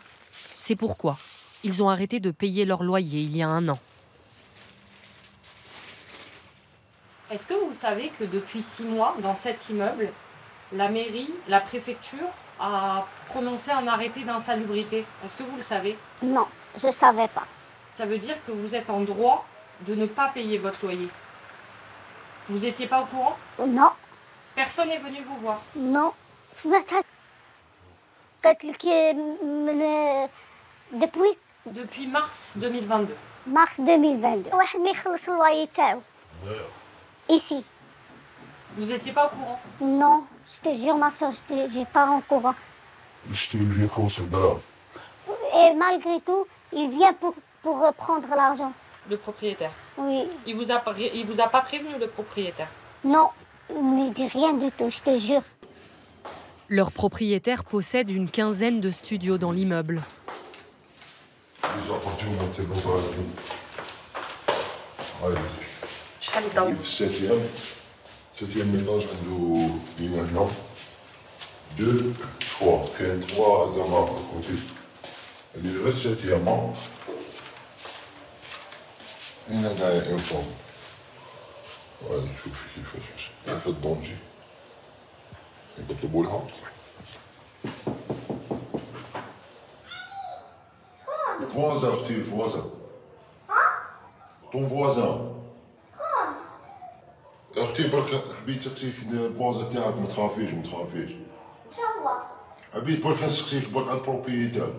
C'est pourquoi ils ont arrêté de payer leur loyer il y a 1 an. Est-ce que vous savez que depuis 6 mois, dans cet immeuble, la mairie, la préfecture a prononcé un arrêté d'insalubrité? Est-ce que vous le savez? Non, je ne savais pas. Ça veut dire que vous êtes en droit de ne pas payer votre loyer. Vous n'étiez pas au courant? Non. Personne n'est venu vous voir? Non. Depuis mars 2022. Mars 2022. Ici. Vous n'étiez pas au courant? Non, je te jure, ma soeur, je n'ai pas au courant. Et malgré tout, il vient pour prendre l'argent. Le propriétaire? Oui. Il vous a pas prévenu, le propriétaire? Non, il ne me dit rien du tout, je te jure. Leur propriétaire possède une 15aine de studios dans l'immeuble. Septième étage de l'immeuble. 2, 3. Il y a 3 amas à côté. Et le reste, 7e. Il y en a un fond. Ouais, il faut qu'il fasse ça. Il a fait de danger. انت بتقولها؟ Le voisin, اختي le voisin. Ton voisin. اختي برك حبيت تسقسي في الفوازا تاعك ما تخافيش ما تخافيش. ان شاء الله. حبيت برك نسقسيك برك على البروبريتير.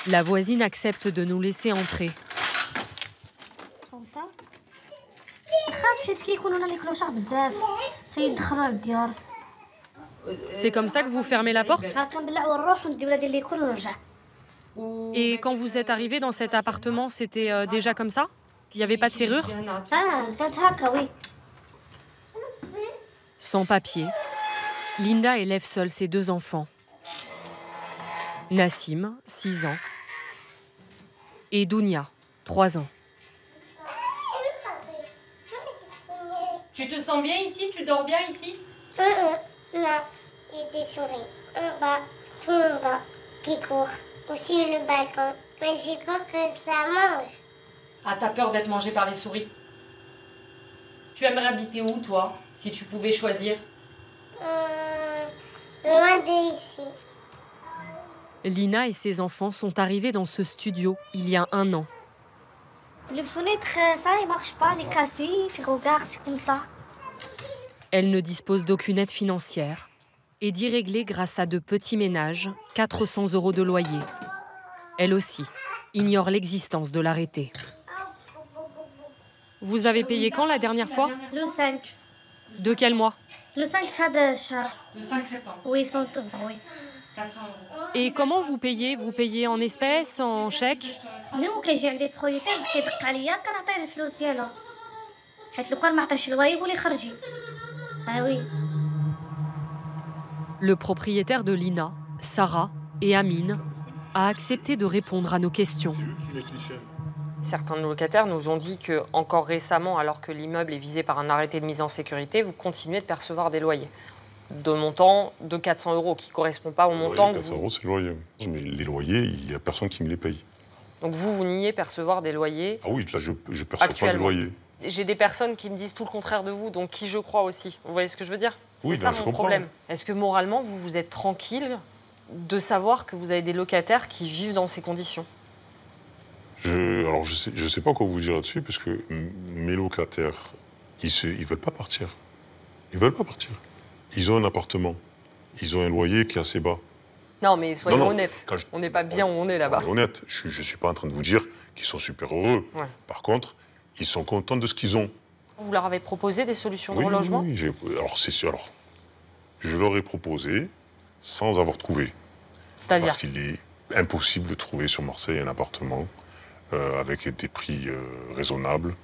La voisine accepte de nous laisser entrer. خمسة. خاف حيت كيكونوا لنا اللي كلوشة بزاف تيدخلوا للديار. C'est comme ça que vous fermez la porte? كنبلعوا الروح ونديو لهادي اللي يكون ونرجع. Et quand vous êtes arrivé dans cet appartement, c'était déjà comme ça? Il n'y avait pas de serrure? كانت هكا وي. Sans papier, Linda élève seule ses 2 enfants. Nassim, 6 ans, et Dounia, 3 ans. Tu te sens bien ici? Tu dors bien ici? Non, il y a des souris. En bas, tout en bas, qui court. Aussi le balcon. Mais j'ai peur que ça mange. Ah, t'as peur d'être mangé par les souris? Tu aimerais habiter où, toi, si tu pouvais choisir? Loin d'ici. Lina et ses enfants sont arrivés dans ce studio il y a 1 an. Le fenêtre, ça, il marche pas, il est cassé, il regarde, c'est comme ça. Elle ne dispose d'aucune aide financière et dit régler grâce à de petits ménages 400 € de loyer. Elle aussi ignore l'existence de l'arrêté. Vous avez payé quand la dernière fois? Le 5. De quel mois? Le 5 فهذا الشهر. Le 5 septembre. Oui, 100 €, oui. 400 €. Et comment vous payez? Vous payez en espèces, en chèques? nous كيجي عندي برويتير كيدق عليا كنعطيه الفلوس ديالو. حيت لو كان ما عطاش الواي يقول لي خرجي. Ah oui. Le propriétaire de Lina, Sarah et Amine, a accepté de répondre à nos questions. Certains de nos locataires nous ont dit que, encore récemment, alors que l'immeuble est visé par un arrêté de mise en sécurité, vous continuez de percevoir des loyers. De montant de 400 € qui ne correspond pas au montant que 400 vous... €, c'est le loyer. Mais les loyers, il n'y a personne qui me les paye. Donc vous niez percevoir des loyers. Ah oui, là, je ne perçois pas de loyer. J'ai des personnes qui me disent tout le contraire de vous, donc qui je crois aussi. Vous voyez ce que je veux dire? Oui, c'est ça mon problème. Est-ce que moralement, vous êtes tranquille de savoir que vous avez des locataires qui vivent dans ces conditions? Alors, je sais pas quoi vous dire là-dessus, parce que mes locataires, ils veulent pas partir. Ils veulent pas partir. Ils ont un appartement. Ils ont un loyer qui est assez bas. Non, mais soyons honnêtes. Quand on n'est pas bien où on est là-bas. On est honnête. Je suis pas en train de vous dire qu'ils sont super heureux. Ouais. Par contre, ils sont contents de ce qu'ils ont. Vous leur avez proposé des solutions de Oui, relogement? Oui, alors c'est sûr. Alors, je leur ai proposé sans avoir trouvé. C'est-à-dire? Parce qu'il est impossible de trouver sur Marseille un appartement avec des prix raisonnables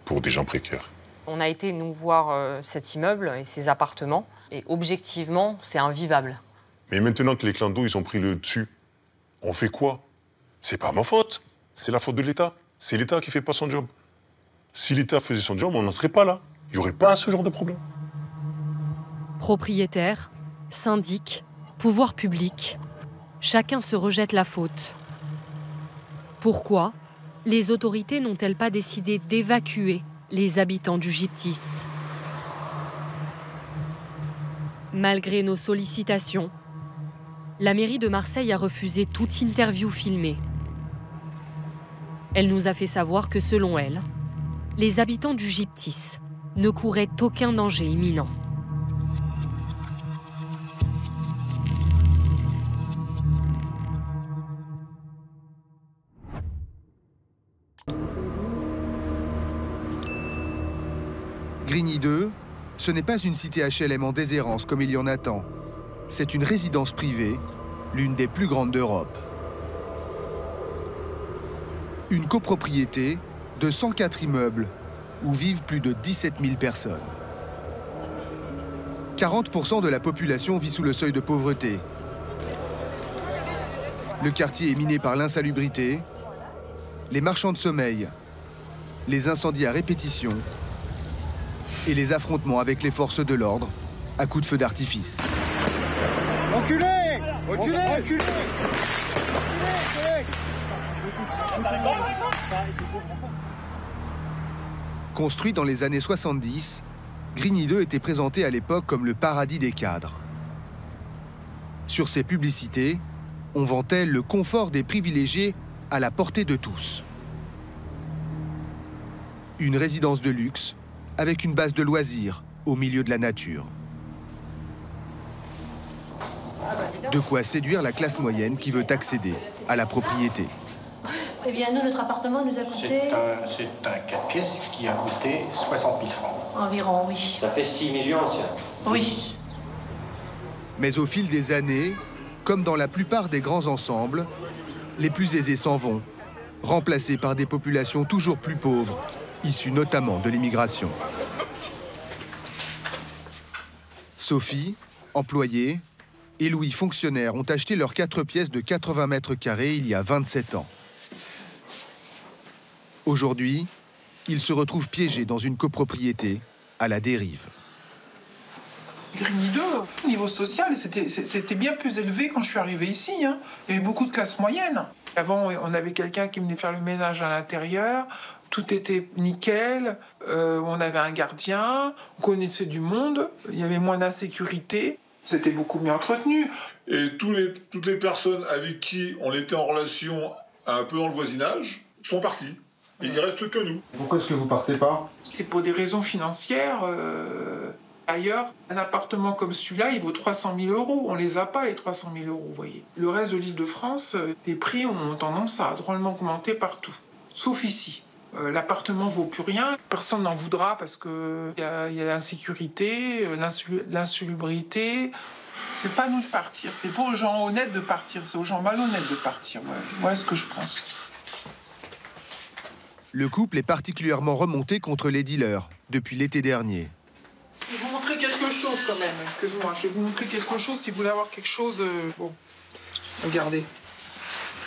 pour des gens précaires. On a été nous voir cet immeuble et ces appartements, et objectivement, c'est invivable. Mais maintenant que les clandos, ils ont pris le dessus, on fait quoi? C'est pas ma faute. C'est la faute de l'État. C'est l'État qui fait pas son job. Si l'État faisait son job, on n'en serait pas là. Il n'y aurait pas ce genre de problème. Propriétaires, syndics, pouvoirs publics, chacun se rejette la faute. Pourquoi les autorités n'ont-elles pas décidé d'évacuer les habitants du Gyptis? Malgré nos sollicitations, la mairie de Marseille a refusé toute interview filmée. Elle nous a fait savoir que, selon elle, les habitants du Gyptis ne couraient aucun danger imminent. Grigny 2, ce n'est pas une cité HLM en déshérence comme il y en a tant. C'est une résidence privée, l'une des plus grandes d'Europe. Une copropriété de 104 immeubles où vivent plus de 17 000 personnes. 40% de la population vit sous le seuil de pauvreté. Le quartier est miné par l'insalubrité, les marchands de sommeil, les incendies à répétition et les affrontements avec les forces de l'ordre à coups de feu d'artifice. Reculez! Reculez! Reculez! Construit dans les années 70, Grigny 2 était présenté à l'époque comme le paradis des cadres. Sur ses publicités, on vantait le confort des privilégiés à la portée de tous. Une résidence de luxe avec une base de loisirs au milieu de la nature. De quoi séduire la classe moyenne qui veut accéder à la propriété. Eh bien, nous, notre appartement nous a coûté... C'est un 4 pièces qui a coûté 60 000 francs. Environ, oui. Ça fait 6 millions, ça. Oui. Mais au fil des années, comme dans la plupart des grands ensembles, les plus aisés s'en vont, remplacés par des populations toujours plus pauvres, issues notamment de l'immigration. Sophie, employée, et Louis, fonctionnaire, ont acheté leurs 4 pièces de 80 mètres carrés il y a 27 ans. Aujourd'hui, ils se retrouvent piégés dans une copropriété à la dérive. Grigny 2, niveau social, c'était bien plus élevé quand je suis arrivé ici. Hein. Il y avait beaucoup de classes moyennes. Avant, on avait quelqu'un qui venait faire le ménage à l'intérieur. Tout était nickel. On avait un gardien. On connaissait du monde. Il y avait moins d'insécurité. C'était beaucoup mieux entretenu. Et toutes les personnes avec qui on était en relation un peu dans le voisinage sont parties. Il ne reste que nous. Pourquoi est-ce que vous partez pas? C'est pour des raisons financières. Ailleurs, un appartement comme celui-là, il vaut 300 000 euros. On les a pas, les 300 000 euros, vous voyez. Le reste de l'Île-de-France, les prix ont tendance à drôlement augmenter partout. Sauf ici. L'appartement vaut plus rien. Personne n'en voudra parce qu'il y a l'insécurité, l'insalubrité. C'est pas à nous de partir. C'est pas aux gens honnêtes de partir. C'est aux gens malhonnêtes de partir. Voilà ce que je pense. Le couple est particulièrement remonté contre les dealers depuis l'été dernier. Je vais vous montrer quelque chose quand même. Excusez-moi, je vais vous montrer quelque chose si vous voulez avoir quelque chose. Bon, regardez.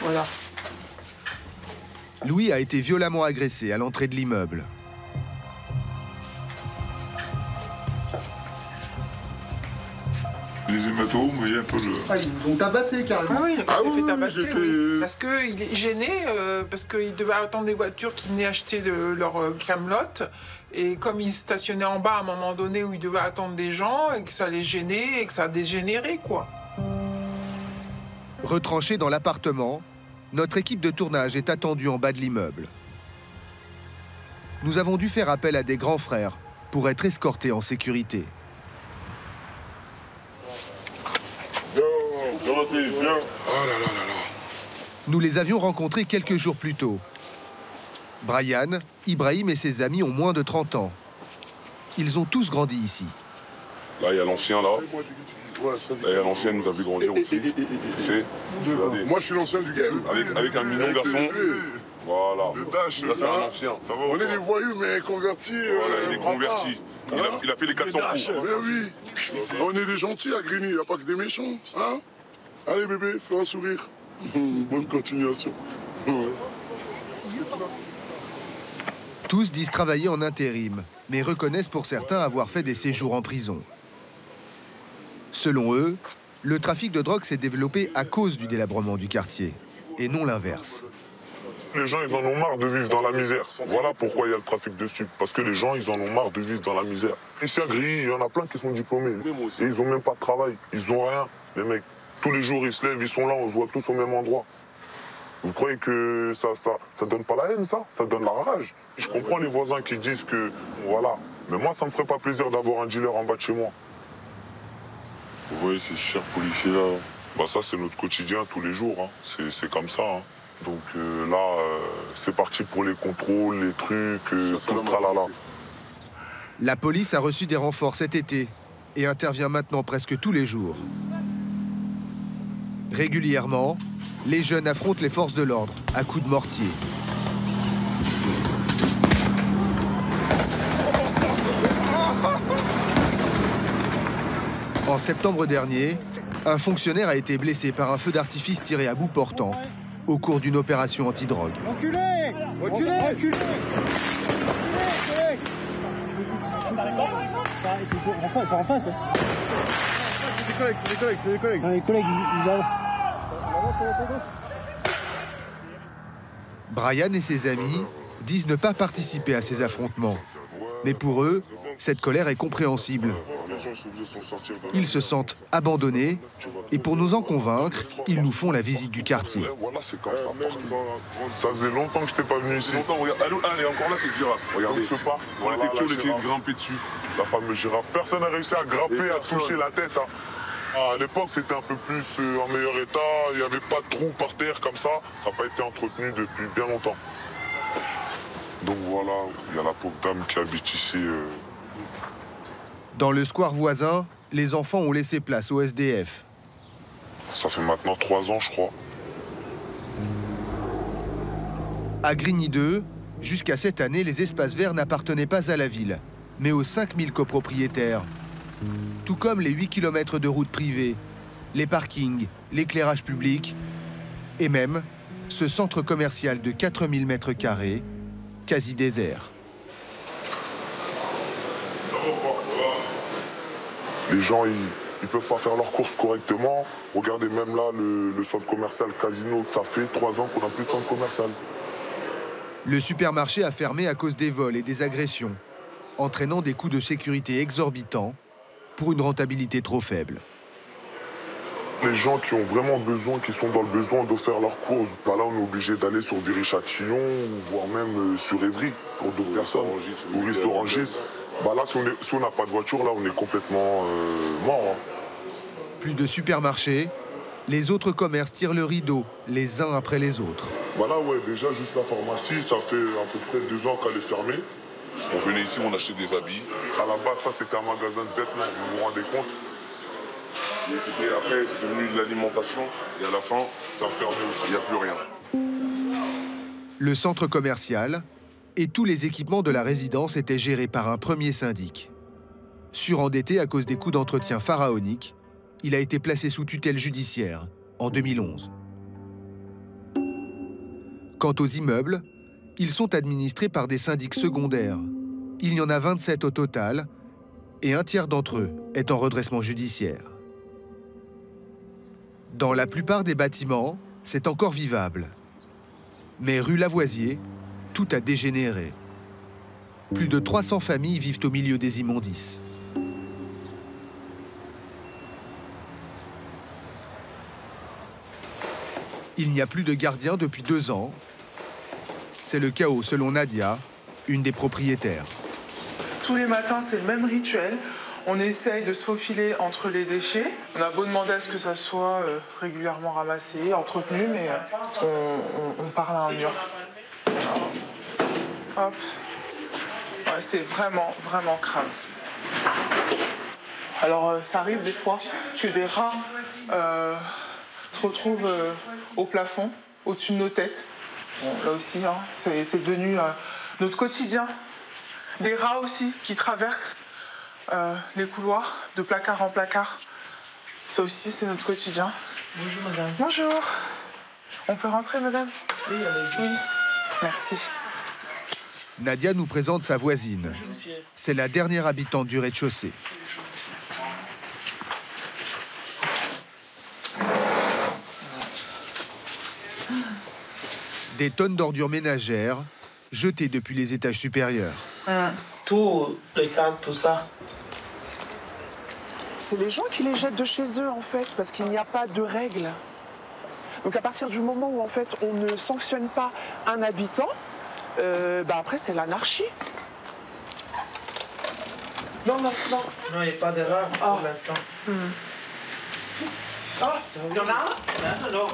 Voilà. Louis a été violemment agressé à l'entrée de l'immeuble. Les hématomes, vous voyez un peu le... Ah, ils vous ont tabassé carrément. Ah oui, il a fait tabasser, oui. Parce qu'il est gêné, parce qu'il devait attendre des voitures qui venaient acheter leur camelote. Et comme il stationnait en bas à un moment donné où il devait attendre des gens, et que ça les gênait, et que ça a dégénéré, quoi. Retranché dans l'appartement, notre équipe de tournage est attendue en bas de l'immeuble. Nous avons dû faire appel à des grands frères pour être escortés en sécurité. Nous les avions rencontrés quelques jours plus tôt. Brian, Ibrahim et ses amis ont moins de 30 ans. Ils ont tous grandi ici. Là, il y a l'ancien, là. Là, il y a l'ancien, nous a vu grandir aussi. Moi, je suis l'ancien du game. Avec un mignon garçon. Voilà. Le Dash. Là, c'est un ancien. On est des voyous, mais convertis. Voilà, il est converti. Il a fait les 400 coups. Mais oui. On est des gentils à Grigny, il n'y a pas que des méchants. Hein? Allez, bébé, fais un sourire. Bonne continuation. Tous disent travailler en intérim, mais reconnaissent pour certains avoir fait des séjours en prison. Selon eux, le trafic de drogue s'est développé à cause du délabrement du quartier, et non l'inverse. Les gens, ils en ont marre de vivre dans la misère. Voilà pourquoi il y a le trafic de stupes. Parce que les gens, ils en ont marre de vivre dans la misère. Ici à Grigny, il y en a plein qui sont diplômés. Et ils n'ont même pas de travail. Ils n'ont rien. Les mecs, tous les jours, ils se lèvent, ils sont là, on se voit tous au même endroit. Vous croyez que ça donne pas la haine, ça? Ça donne la rage. Je comprends les voisins qui disent que, voilà. Mais moi, ça me ferait pas plaisir d'avoir un dealer en bas de chez moi. Vous voyez ces chers policiers là, bah ça c'est notre quotidien tous les jours, hein. C'est comme ça. Hein. Donc là, c'est parti pour les contrôles, les trucs, tout le tralala. La police a reçu des renforts cet été et intervient maintenant presque tous les jours. Régulièrement, les jeunes affrontent les forces de l'ordre à coups de mortier. En septembre dernier, un fonctionnaire a été blessé par un feu d'artifice tiré à bout portant au cours d'une opération antidrogue. Reculez! Reculez! Reculez! C'est en face. C'est des collègues. Non, les collègues, ils arrivent. Brian et ses amis disent ne pas participer à ces affrontements. Mais pour eux, Cette colère est compréhensible. Ils se sentent abandonnés et pour nous en convaincre, ils nous font la visite du quartier. Voilà, c'est comme ça. Ça faisait longtemps que je n'étais pas venu ici. Allez, encore là, cette girafe. Regardez. On était petits, on essayait de grimper dessus. La fameuse girafe. Personne n'a réussi à grimper, à toucher la tête. À l'époque, c'était un peu plus en meilleur état. Il n'y avait pas de trous par terre comme ça. Ça n'a pas été entretenu depuis bien longtemps. Donc voilà, il y a la pauvre dame qui habite ici. Dans le square voisin, les enfants ont laissé place au SDF. Ça fait maintenant 3 ans, je crois. À Grigny 2, jusqu'à cette année, les espaces verts n'appartenaient pas à la ville, mais aux 5000 copropriétaires. Tout comme les 8 km de routes privées, les parkings, l'éclairage public et même ce centre commercial de 4000 m², quasi désert. Les gens, ils peuvent pas faire leurs courses correctement. Regardez, même là, le centre commercial Casino, ça fait 3 ans qu'on n'a plus de centre commercial. Le supermarché a fermé à cause des vols et des agressions, entraînant des coûts de sécurité exorbitants pour une rentabilité trop faible. Les gens qui ont vraiment besoin, qui sont dans le besoin de faire leurs courses, bah là, on est obligé d'aller sur Viry-Châtillon, voire même sur Évry, pour d'autres personnes, ou Ris-Orangis. Bah là, si on n'a pas de voiture, là, on est complètement mort. Plus de supermarchés, les autres commerces tirent le rideau, les uns après les autres. Voilà, ouais, déjà, juste la pharmacie, ça fait à peu près 2 ans qu'elle est fermée. On venait ici, on achetait des habits. À la base, ça, c'était un magasin de vêtements, vous vous rendez compte? Et après, c'est devenu de l'alimentation, et à la fin, ça a fermé aussi, il n'y a plus rien. Le centre commercial et tous les équipements de la résidence étaient gérés par un premier syndic. Surendetté à cause des coûts d'entretien pharaoniques, il a été placé sous tutelle judiciaire en 2011. Quant aux immeubles, ils sont administrés par des syndics secondaires. Il y en a 27 au total, et un tiers d'entre eux est en redressement judiciaire. Dans la plupart des bâtiments, c'est encore vivable. Mais rue Lavoisier, tout a dégénéré. Plus de 300 familles vivent au milieu des immondices. Il n'y a plus de gardien depuis 2 ans. C'est le chaos selon Nadia, une des propriétaires. Tous les matins, c'est le même rituel. On essaye de se faufiler entre les déchets. On a beau demander à ce que ça soit régulièrement ramassé, entretenu, mais on parle à un mur. Hop. Ouais, c'est vraiment, vraiment crade. Alors, ça arrive des fois que des rats se retrouvent au plafond, au-dessus de nos têtes. Bon, là aussi, hein, c'est devenu notre quotidien. Des rats aussi qui traversent les couloirs de placard en placard. Ça aussi, c'est notre quotidien. Bonjour, madame. Bonjour. On peut rentrer, madame? Oui, allez-y. Oui, merci. Nadia nous présente sa voisine. C'est la dernière habitante du rez-de-chaussée. Des tonnes d'ordures ménagères jetées depuis les étages supérieurs. Tout, les sacs, tout ça. C'est les gens qui les jettent de chez eux, en fait, parce qu'il n'y a pas de règles. Donc à partir du moment où, en fait, on ne sanctionne pas un habitant, après, c'est l'anarchie. Non, non, non. Non, il n'y a pas d'erreur pour l'instant. Ah, il y en a un? Non.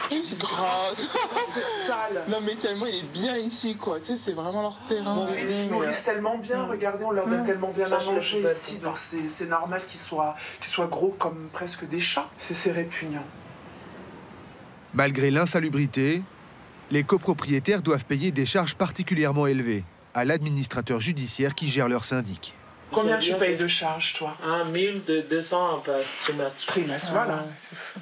C'est grave, c'est sale. Non, mais tellement il est bien ici, quoi. Tu sais, c'est vraiment leur terrain. Ils se nourrissent tellement bien, regardez, on leur donne tellement bien à manger ici, donc c'est normal qu'ils soient gros comme presque des chats. C'est répugnant. Malgré l'insalubrité, les copropriétaires doivent payer des charges particulièrement élevées à l'administrateur judiciaire qui gère leur syndic. Combien tu payes de charges, toi? 1200 par trimestre. Trimestre, voilà.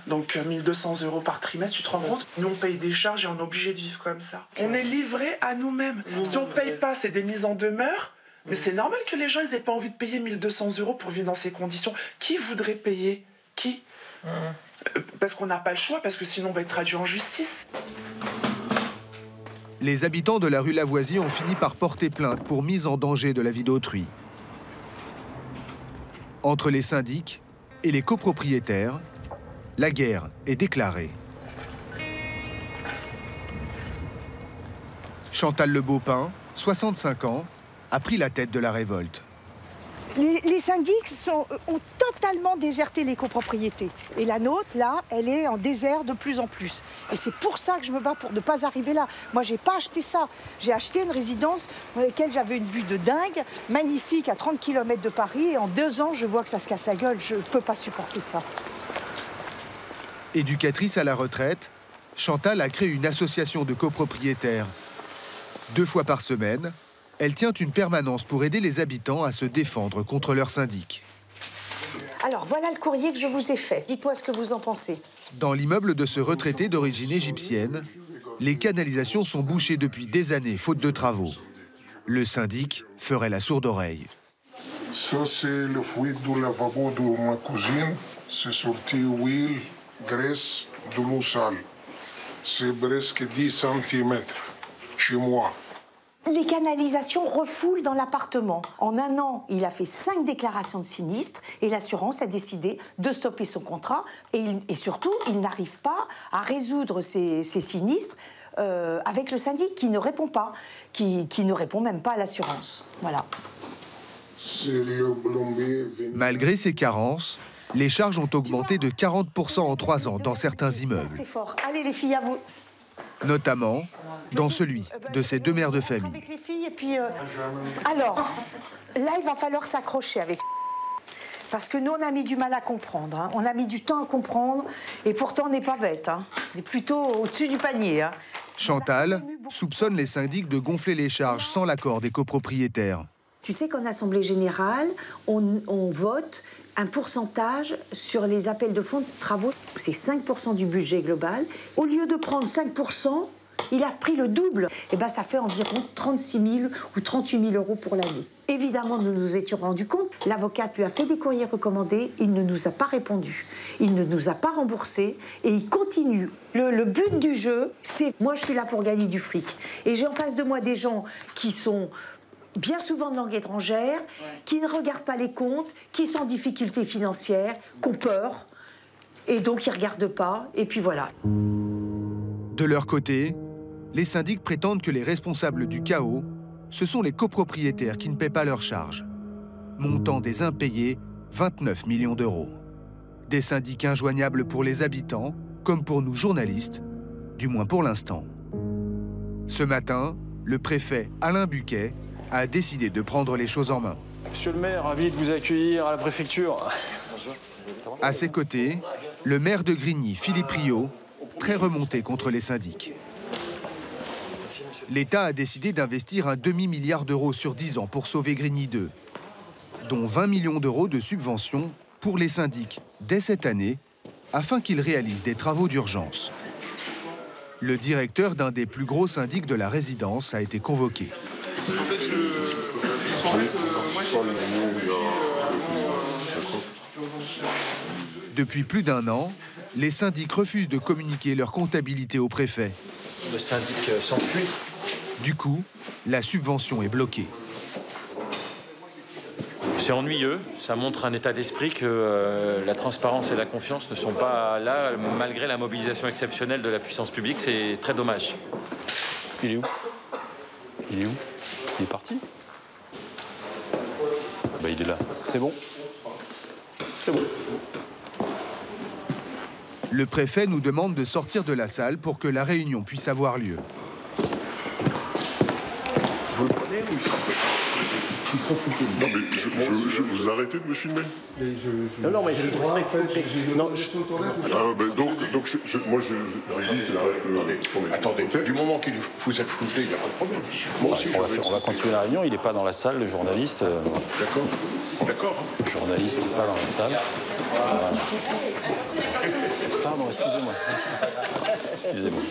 Donc 1200 € par trimestre, tu te rends compte? Nous, on paye des charges et on est obligé de vivre comme ça. On est livré à nous-mêmes. Si on ne paye pas, c'est des mises en demeure. Mais c'est normal que les gens n'aient pas envie de payer 1200 € pour vivre dans ces conditions. Qui voudrait payer? Qui? Parce qu'on n'a pas le choix, parce que sinon on va être traduit en justice. Les habitants de la rue Lavoisier ont fini par porter plainte pour mise en danger de la vie d'autrui. Entre les syndics et les copropriétaires, la guerre est déclarée. Chantal Le Beaupin, 65 ans, a pris la tête de la révolte. Les syndics ont totalement déserté les copropriétés. Et la nôtre, là, elle est en désert de plus en plus. Et c'est pour ça que je me bats pour ne pas arriver là. Moi, j'ai pas acheté ça. J'ai acheté une résidence dans laquelle j'avais une vue de dingue, magnifique, à 30 km de Paris. Et en 2 ans, je vois que ça se casse la gueule. Je peux pas supporter ça. Éducatrice à la retraite, Chantal a créé une association de copropriétaires. 2 fois par semaine, elle tient une permanence pour aider les habitants à se défendre contre leur syndic. Alors, voilà le courrier que je vous ai fait. Dites-moi ce que vous en pensez. Dans l'immeuble de ce retraité d'origine égyptienne, les canalisations sont bouchées depuis des années, faute de travaux. Le syndic ferait la sourde oreille. Ça, c'est le fruit du lavabo de ma cousine. C'est sorti huile, graisse, de l'eau sale. C'est presque 10 cm chez moi. Les canalisations refoulent dans l'appartement. En 1 an, il a fait 5 déclarations de sinistre et l'assurance a décidé de stopper son contrat. Et surtout, il n'arrive pas à résoudre ces sinistres avec le syndic qui ne répond pas, qui ne répond même pas à l'assurance. Voilà. Malgré ces carences, les charges ont augmenté de 40% en 3 ans dans certains immeubles. C'est fort. Allez les filles, à vous. Notamment dans celui de ces 2 mères de famille. Avec les filles et puis, alors, là, il va falloir s'accrocher avec... Parce que nous, on a mis du mal à comprendre. Hein. On a mis du temps à comprendre. Et pourtant, on n'est pas bête. Hein. On est plutôt au-dessus du panier. Hein. Chantal soupçonne les syndics de gonfler les charges sans l'accord des copropriétaires. Tu sais qu'en Assemblée Générale, on vote un pourcentage sur les appels de fonds de travaux. C'est 5% du budget global. Au lieu de prendre 5%, il a pris le double. Et bien, ça fait environ 36 000 ou 38 000 euros pour l'année. Évidemment, nous nous étions rendus compte. L'avocate lui a fait des courriers recommandés. Il ne nous a pas répondu. Il ne nous a pas remboursé. Et il continue. Le but du jeu, c'est moi, je suis là pour gagner du fric. Et j'ai en face de moi des gens qui sont... bien souvent de langue étrangère, qui ne regardent pas les comptes, qui sont en difficulté financière, qui ont peur, et donc ils ne regardent pas, et puis voilà. De leur côté, les syndics prétendent que les responsables du chaos, ce sont les copropriétaires qui ne paient pas leurs charges. Montant des impayés, 29 millions d'euros. Des syndics injoignables pour les habitants, comme pour nous journalistes, du moins pour l'instant. Ce matin, le préfet Alain Buquet a décidé de prendre les choses en main. Monsieur le maire, ravi de vous accueillir à la préfecture. À ses côtés, le maire de Grigny, Philippe Riot, très remonté contre les syndics. L'État a décidé d'investir un demi-milliard d'euros sur 10 ans pour sauver Grigny 2, dont 20 millions d'euros de subventions pour les syndics dès cette année, afin qu'ils réalisent des travaux d'urgence. Le directeur d'un des plus gros syndics de la résidence a été convoqué. Depuis plus d'1 an, les syndics refusent de communiquer leur comptabilité au préfet. Le syndic s'enfuit. Du coup, la subvention est bloquée. C'est ennuyeux, ça montre un état d'esprit que la transparence et la confiance ne sont pas là, malgré la mobilisation exceptionnelle de la puissance publique. C'est très dommage. Il est où? Il est où? Il est parti? Bah, il est là. C'est bon. C'est bon. Le préfet nous demande de sortir de la salle pour que la réunion puisse avoir lieu. Vous le prenez ou ils sont foutés? Non, mais je vous arrêtez de me filmer? Non, mais j'ai le droit, en fait. Moi, je attendez, du moment que vous êtes flouté, il n'y a pas de problème. Moi aussi, on va continuer la réunion. Il n'est pas dans la salle, le journaliste. D'accord. D'accord. Le journaliste n'est pas dans la salle. Voilà. Pardon, excusez-moi. Excusez-moi.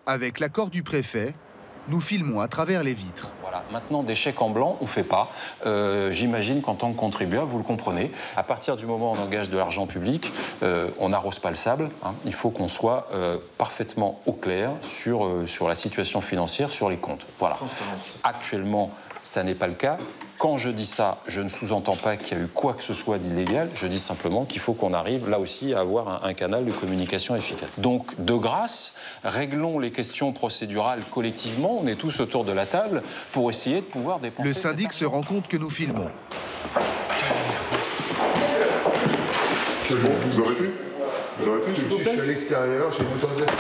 Avec l'accord du préfet, nous filmons à travers les vitres. Voilà, Maintenant, des chèques en blanc, on ne fait pas. J'imagine qu'en tant que contribuable, vous le comprenez, à partir du moment où on engage de l'argent public, on n'arrose pas le sable. Hein. Il faut qu'on soit parfaitement au clair sur la situation financière, sur les comptes. Voilà. Actuellement, ça n'est pas le cas. Quand je dis ça, je ne sous-entends pas qu'il y a eu quoi que ce soit d'illégal. Je dis simplement qu'il faut qu'on arrive là aussi à avoir un canal de communication efficace. Donc, de grâce, réglons les questions procédurales collectivement. On est tous autour de la table pour essayer de pouvoir dépenser. Le syndic se rend compte que nous filmons. C'est bon, vous arrêtez? Vous arrêtez? Je suis à l'extérieur, j'ai une autorisation.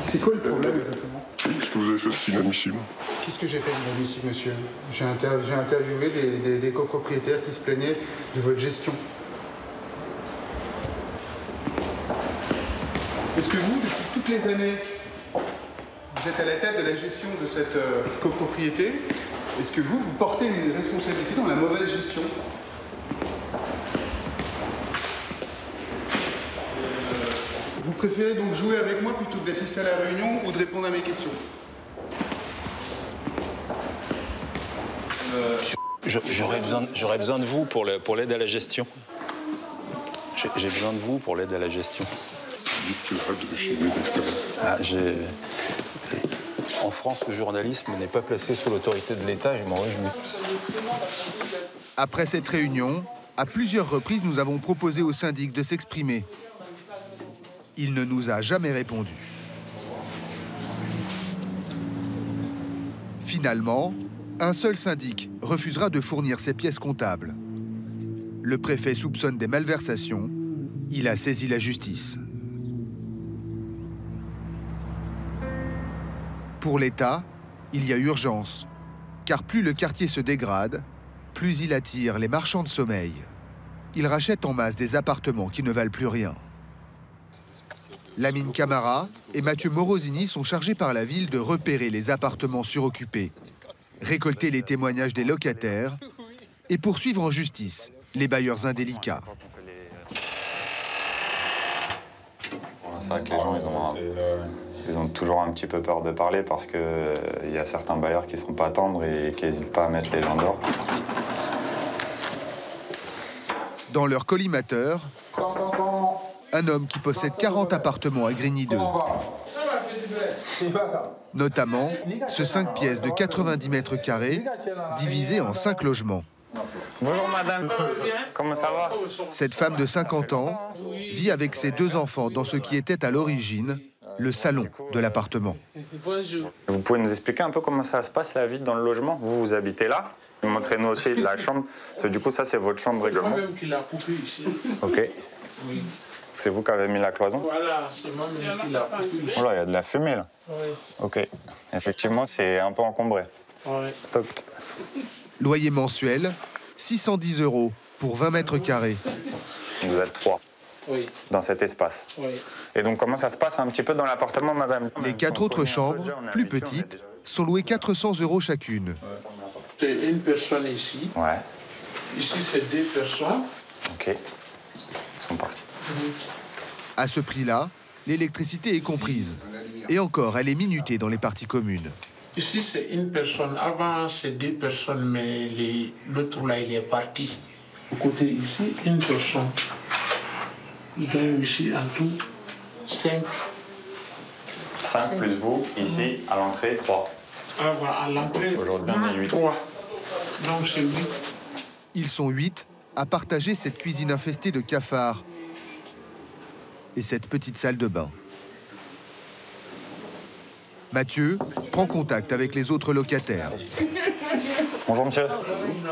C'est quoi le problème exactement? Ce que vous avez fait, c'est inadmissible. Qu'est-ce que j'ai fait d'inadmissible, monsieur? J'ai interviewé des copropriétaires qui se plaignaient de votre gestion. Est-ce que vous, depuis toutes les années, vous êtes à la tête de la gestion de cette copropriété? Est-ce que vous portez une responsabilité dans la mauvaise gestion? Vous préférez donc jouer avec moi plutôt que d'assister à la réunion ou de répondre à mes questions? J'aurais besoin de vous pour l'aide à la gestion. J'ai besoin de vous pour l'aide à la gestion. En France, le journalisme n'est pas placé sous l'autorité de l'État, je m'en réjouis. Après cette réunion, à plusieurs reprises, nous avons proposé au syndic de s'exprimer. Il ne nous a jamais répondu. Finalement, un seul syndic refusera de fournir ses pièces comptables. Le préfet soupçonne des malversations. Il a saisi la justice. Pour l'État, il y a urgence, car plus le quartier se dégrade, plus il attire les marchands de sommeil. Ils rachètent en masse des appartements qui ne valent plus rien. Lamine Camara et Mathieu Morosini sont chargés par la ville de repérer les appartements suroccupés, récolter les témoignages des locataires et poursuivre en justice les bailleurs indélicats. C'est vrai que les gens, ils ont toujours un petit peu peur de parler parce qu'il y a certains bailleurs qui ne sont pas tendres et qui n'hésitent pas à mettre les gens dehors. Dans leur collimateur, un homme qui possède 40 appartements à Grigny 2. Notamment ce 5 pièces de 90 mètres carrés divisé en 5 logements. Bonjour madame, comment ça va? Cette femme de 50 ans vit avec ses 2 enfants dans ce qui était à l'origine le salon de l'appartement. Vous pouvez nous expliquer un peu comment ça se passe la vie dans le logement? Vous habitez là? Montrez-nous aussi la chambre. Parce que du coup, ça, c'est votre chambre également. C'est moi-même qui l'a coupé ici. Ok. Oui. C'est vous qui avez mis la cloison? Voilà, c'est moi-même qui l'a coupé ici. Oh là, il y a de la fumée là. Oui. Ok. Effectivement, c'est un peu encombré. Oui. Top. Loyer mensuel, 610 € pour 20 mètres carrés. Vous êtes 3 dans cet espace. Oui. Et donc, comment ça se passe un petit peu dans l'appartement, madame? Les 4 autres chambres, plus petites, sont louées 400 € chacune. C'est une personne ici. Ouais. Ici, c'est 2 personnes. Ok. Ils sont partis. À ce prix-là, l'électricité est comprise. Et encore, elle est minutée dans les parties communes. Ici, c'est une personne. Avant, c'est 2 personnes, mais l'autre là, il est parti. Côté ici, une personne. Ils ont eu ici en tout 5. 5 plus vous, ici, à l'entrée, 3. Ah, voilà, à l'entrée. Aujourd'hui, on est 8. 3. Donc, c'est 8. Ils sont 8 à partager cette cuisine infestée de cafards et cette petite salle de bain. Mathieu prend contact avec les autres locataires. Bonjour monsieur,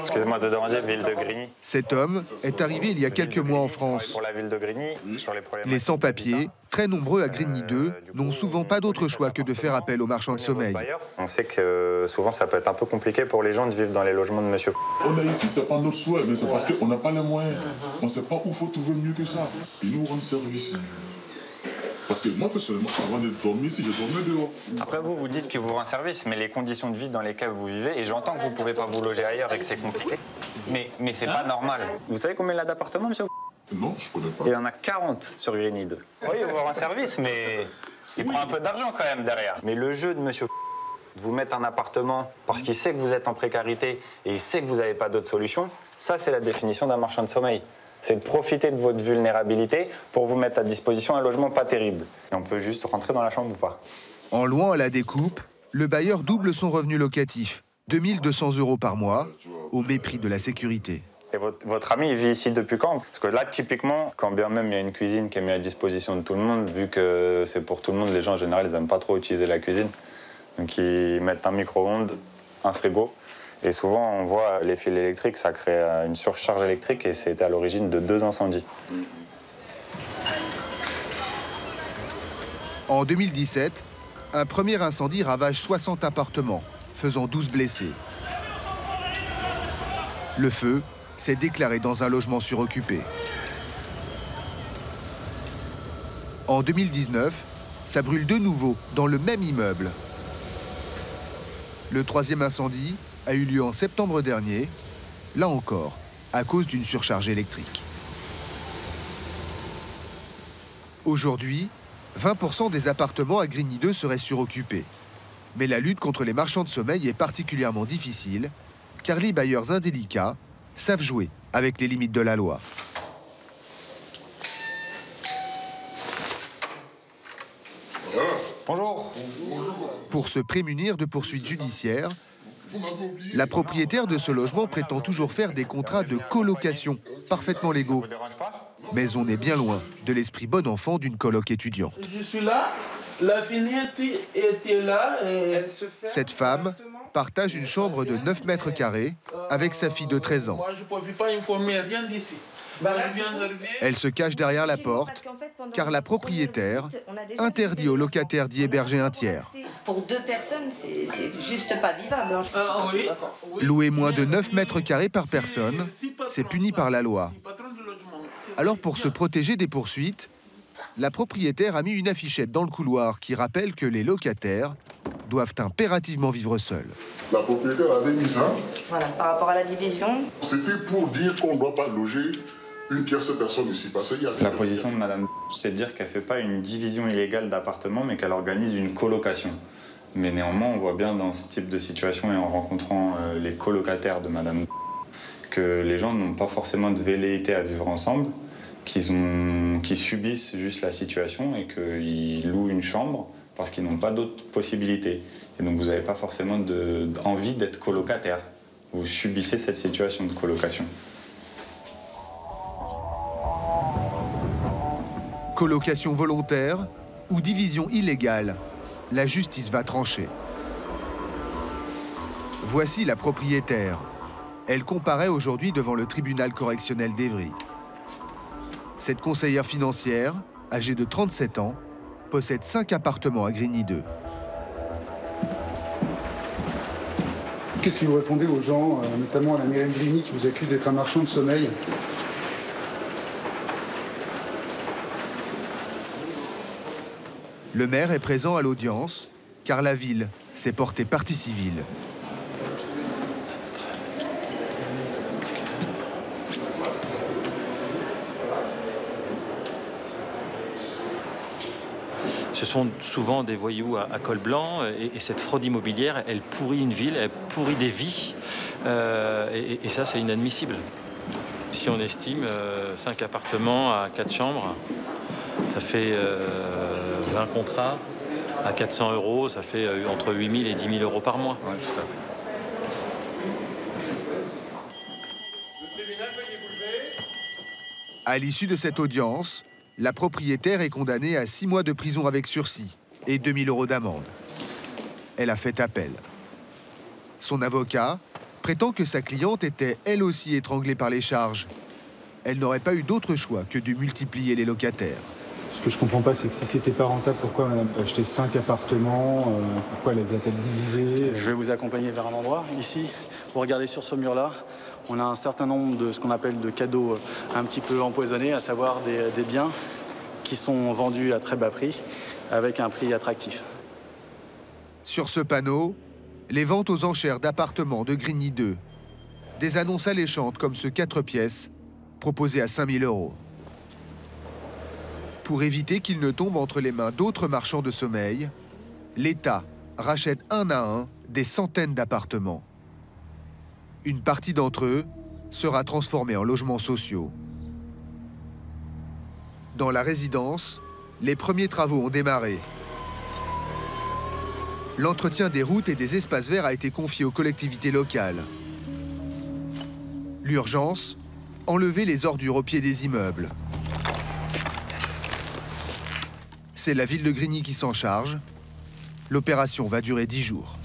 excusez-moi de déranger, ville de Grigny. Cet homme est arrivé il y a quelques mois en France. Pour la ville de Grigny, sur les problèmes. Les sans-papiers, très nombreux à Grigny 2, n'ont souvent pas d'autre choix que de faire appel aux marchands de sommeil. On sait que souvent ça peut être un peu compliqué pour les gens de vivre dans les logements de monsieur. On est ici, c'est pas notre souhait, mais c'est parce qu'on n'a pas les moyens. On ne sait pas où il faut trouver mieux que ça. Ils nous rendent service. Parce que moi, personnellement, avant de dormir ici, je dormais dehors. Après, vous dites qu'il vous rend service, mais les conditions de vie dans lesquelles vous vivez, et j'entends que vous ne pouvez pas vous loger ailleurs et que c'est compliqué, mais c'est pas normal. Vous savez combien il y a d'appartements, monsieur? Non, je connais pas. Il y en a 40 sur Grigny 2. Oui, il vous rend service, mais il prend un peu d'argent quand même derrière. Mais le jeu de monsieur, vous mettre un appartement parce qu'il sait que vous êtes en précarité et il sait que vous n'avez pas d'autre solution, ça c'est la définition d'un marchand de sommeil. C'est de profiter de votre vulnérabilité pour vous mettre à disposition un logement pas terrible. Et on peut juste rentrer dans la chambre ou pas. En louant à la découpe, le bailleur double son revenu locatif, 2 200 € par mois, au mépris de la sécurité. Et votre ami, il vit ici depuis quand? Parce que là, typiquement, quand bien même il y a une cuisine qui est mise à disposition de tout le monde, vu que c'est pour tout le monde, les gens en général, ils n'aiment pas trop utiliser la cuisine. Donc ils mettent un micro-ondes, un frigo. Et souvent, on voit les fils électriques, ça crée une surcharge électrique et c'était à l'origine de 2 incendies. En 2017, un premier incendie ravage 60 appartements, faisant 12 blessés. Le feu s'est déclaré dans un logement suroccupé. En 2019, ça brûle de nouveau dans le même immeuble. Le 3e incendie a eu lieu en septembre dernier, là encore, à cause d'une surcharge électrique. Aujourd'hui, 20% des appartements à Grigny 2 seraient suroccupés. Mais la lutte contre les marchands de sommeil est particulièrement difficile, car les bailleurs indélicats savent jouer avec les limites de la loi. Bonjour. Pour se prémunir de poursuites judiciaires, la propriétaire de ce logement prétend toujours faire des contrats de colocation parfaitement légaux. Mais on est bien loin de l'esprit bon enfant d'une coloc étudiante. Je suis là, la fenêtre était là. Et... Cette femme partage une chambre de 9 mètres carrés avec sa fille de 13 ans. Moi, je ne peux pas informer rien d'ici. Elle se cache derrière la porte, car la propriétaire interdit aux locataires d'y héberger un tiers. Pour 2 personnes, c'est juste pas vivable. Louer moins de 9 mètres carrés par personne, c'est puni par la loi. Alors pour se protéger des poursuites, la propriétaire a mis une affichette dans le couloir qui rappelle que les locataires doivent impérativement vivre seuls. La propriétaire avait mis ça. Voilà, par rapport à la division. C'était pour dire qu'on ne doit pas loger une tierce personne ici. Parce qu'il y a La position de Madame, c'est de dire qu'elle ne fait pas une division illégale d'appartements, mais qu'elle organise une colocation. Mais néanmoins, on voit bien dans ce type de situation et en rencontrant les colocataires de Madame que les gens n'ont pas forcément de velléité à vivre ensemble, qu'ils subissent juste la situation et qu'ils louent une chambre parce qu'ils n'ont pas d'autres possibilités. Et donc vous n'avez pas forcément envie d'être colocataire. Vous subissez cette situation de colocation. Colocation volontaire ou division illégale, la justice va trancher. Voici la propriétaire. Elle comparaît aujourd'hui devant le tribunal correctionnel d'Évry. Cette conseillère financière, âgée de 37 ans, possède 5 appartements à Grigny 2. Qu'est-ce que vous répondez aux gens, notamment à la mairie de Grigny, qui vous accuse d'être un marchand de sommeil? Le maire est présent à l'audience, car la ville s'est portée partie civile. Ce sont souvent des voyous à col blanc et cette fraude immobilière, elle pourrit une ville, elle pourrit des vies et ça c'est inadmissible. Si on estime 5 appartements à 4 chambres, ça fait 20 contrats à 400 €, ça fait entre 8 000 et 10 000 € par mois. Oui, tout à fait. À l'issue de cette audience, la propriétaire est condamnée à 6 mois de prison avec sursis et 2 000 € d'amende. Elle a fait appel. Son avocat prétend que sa cliente était elle aussi étranglée par les charges. Elle n'aurait pas eu d'autre choix que de multiplier les locataires. Ce que je comprends pas, c'est que si c'était pas rentable, pourquoi madame a acheté 5 appartements? Pourquoi les a-t-elle divisés? Je vais vous accompagner vers un endroit. Ici, vous regardez sur ce mur-là, on a un certain nombre de ce qu'on appelle de cadeaux un petit peu empoisonnés, à savoir des biens qui sont vendus à très bas prix, avec un prix attractif. Sur ce panneau, les ventes aux enchères d'appartements de Grigny 2. Des annonces alléchantes comme ce 4 pièces, proposé à 5 000 €. Pour éviter qu'il ne tombe entre les mains d'autres marchands de sommeil, l'État rachètent un à un des centaines d'appartements. Une partie d'entre eux sera transformée en logements sociaux. Dans la résidence, les premiers travaux ont démarré. L'entretien des routes et des espaces verts a été confié aux collectivités locales. L'urgence, enlever les ordures au pied des immeubles. C'est la ville de Grigny qui s'en charge. L'opération va durer 10 jours.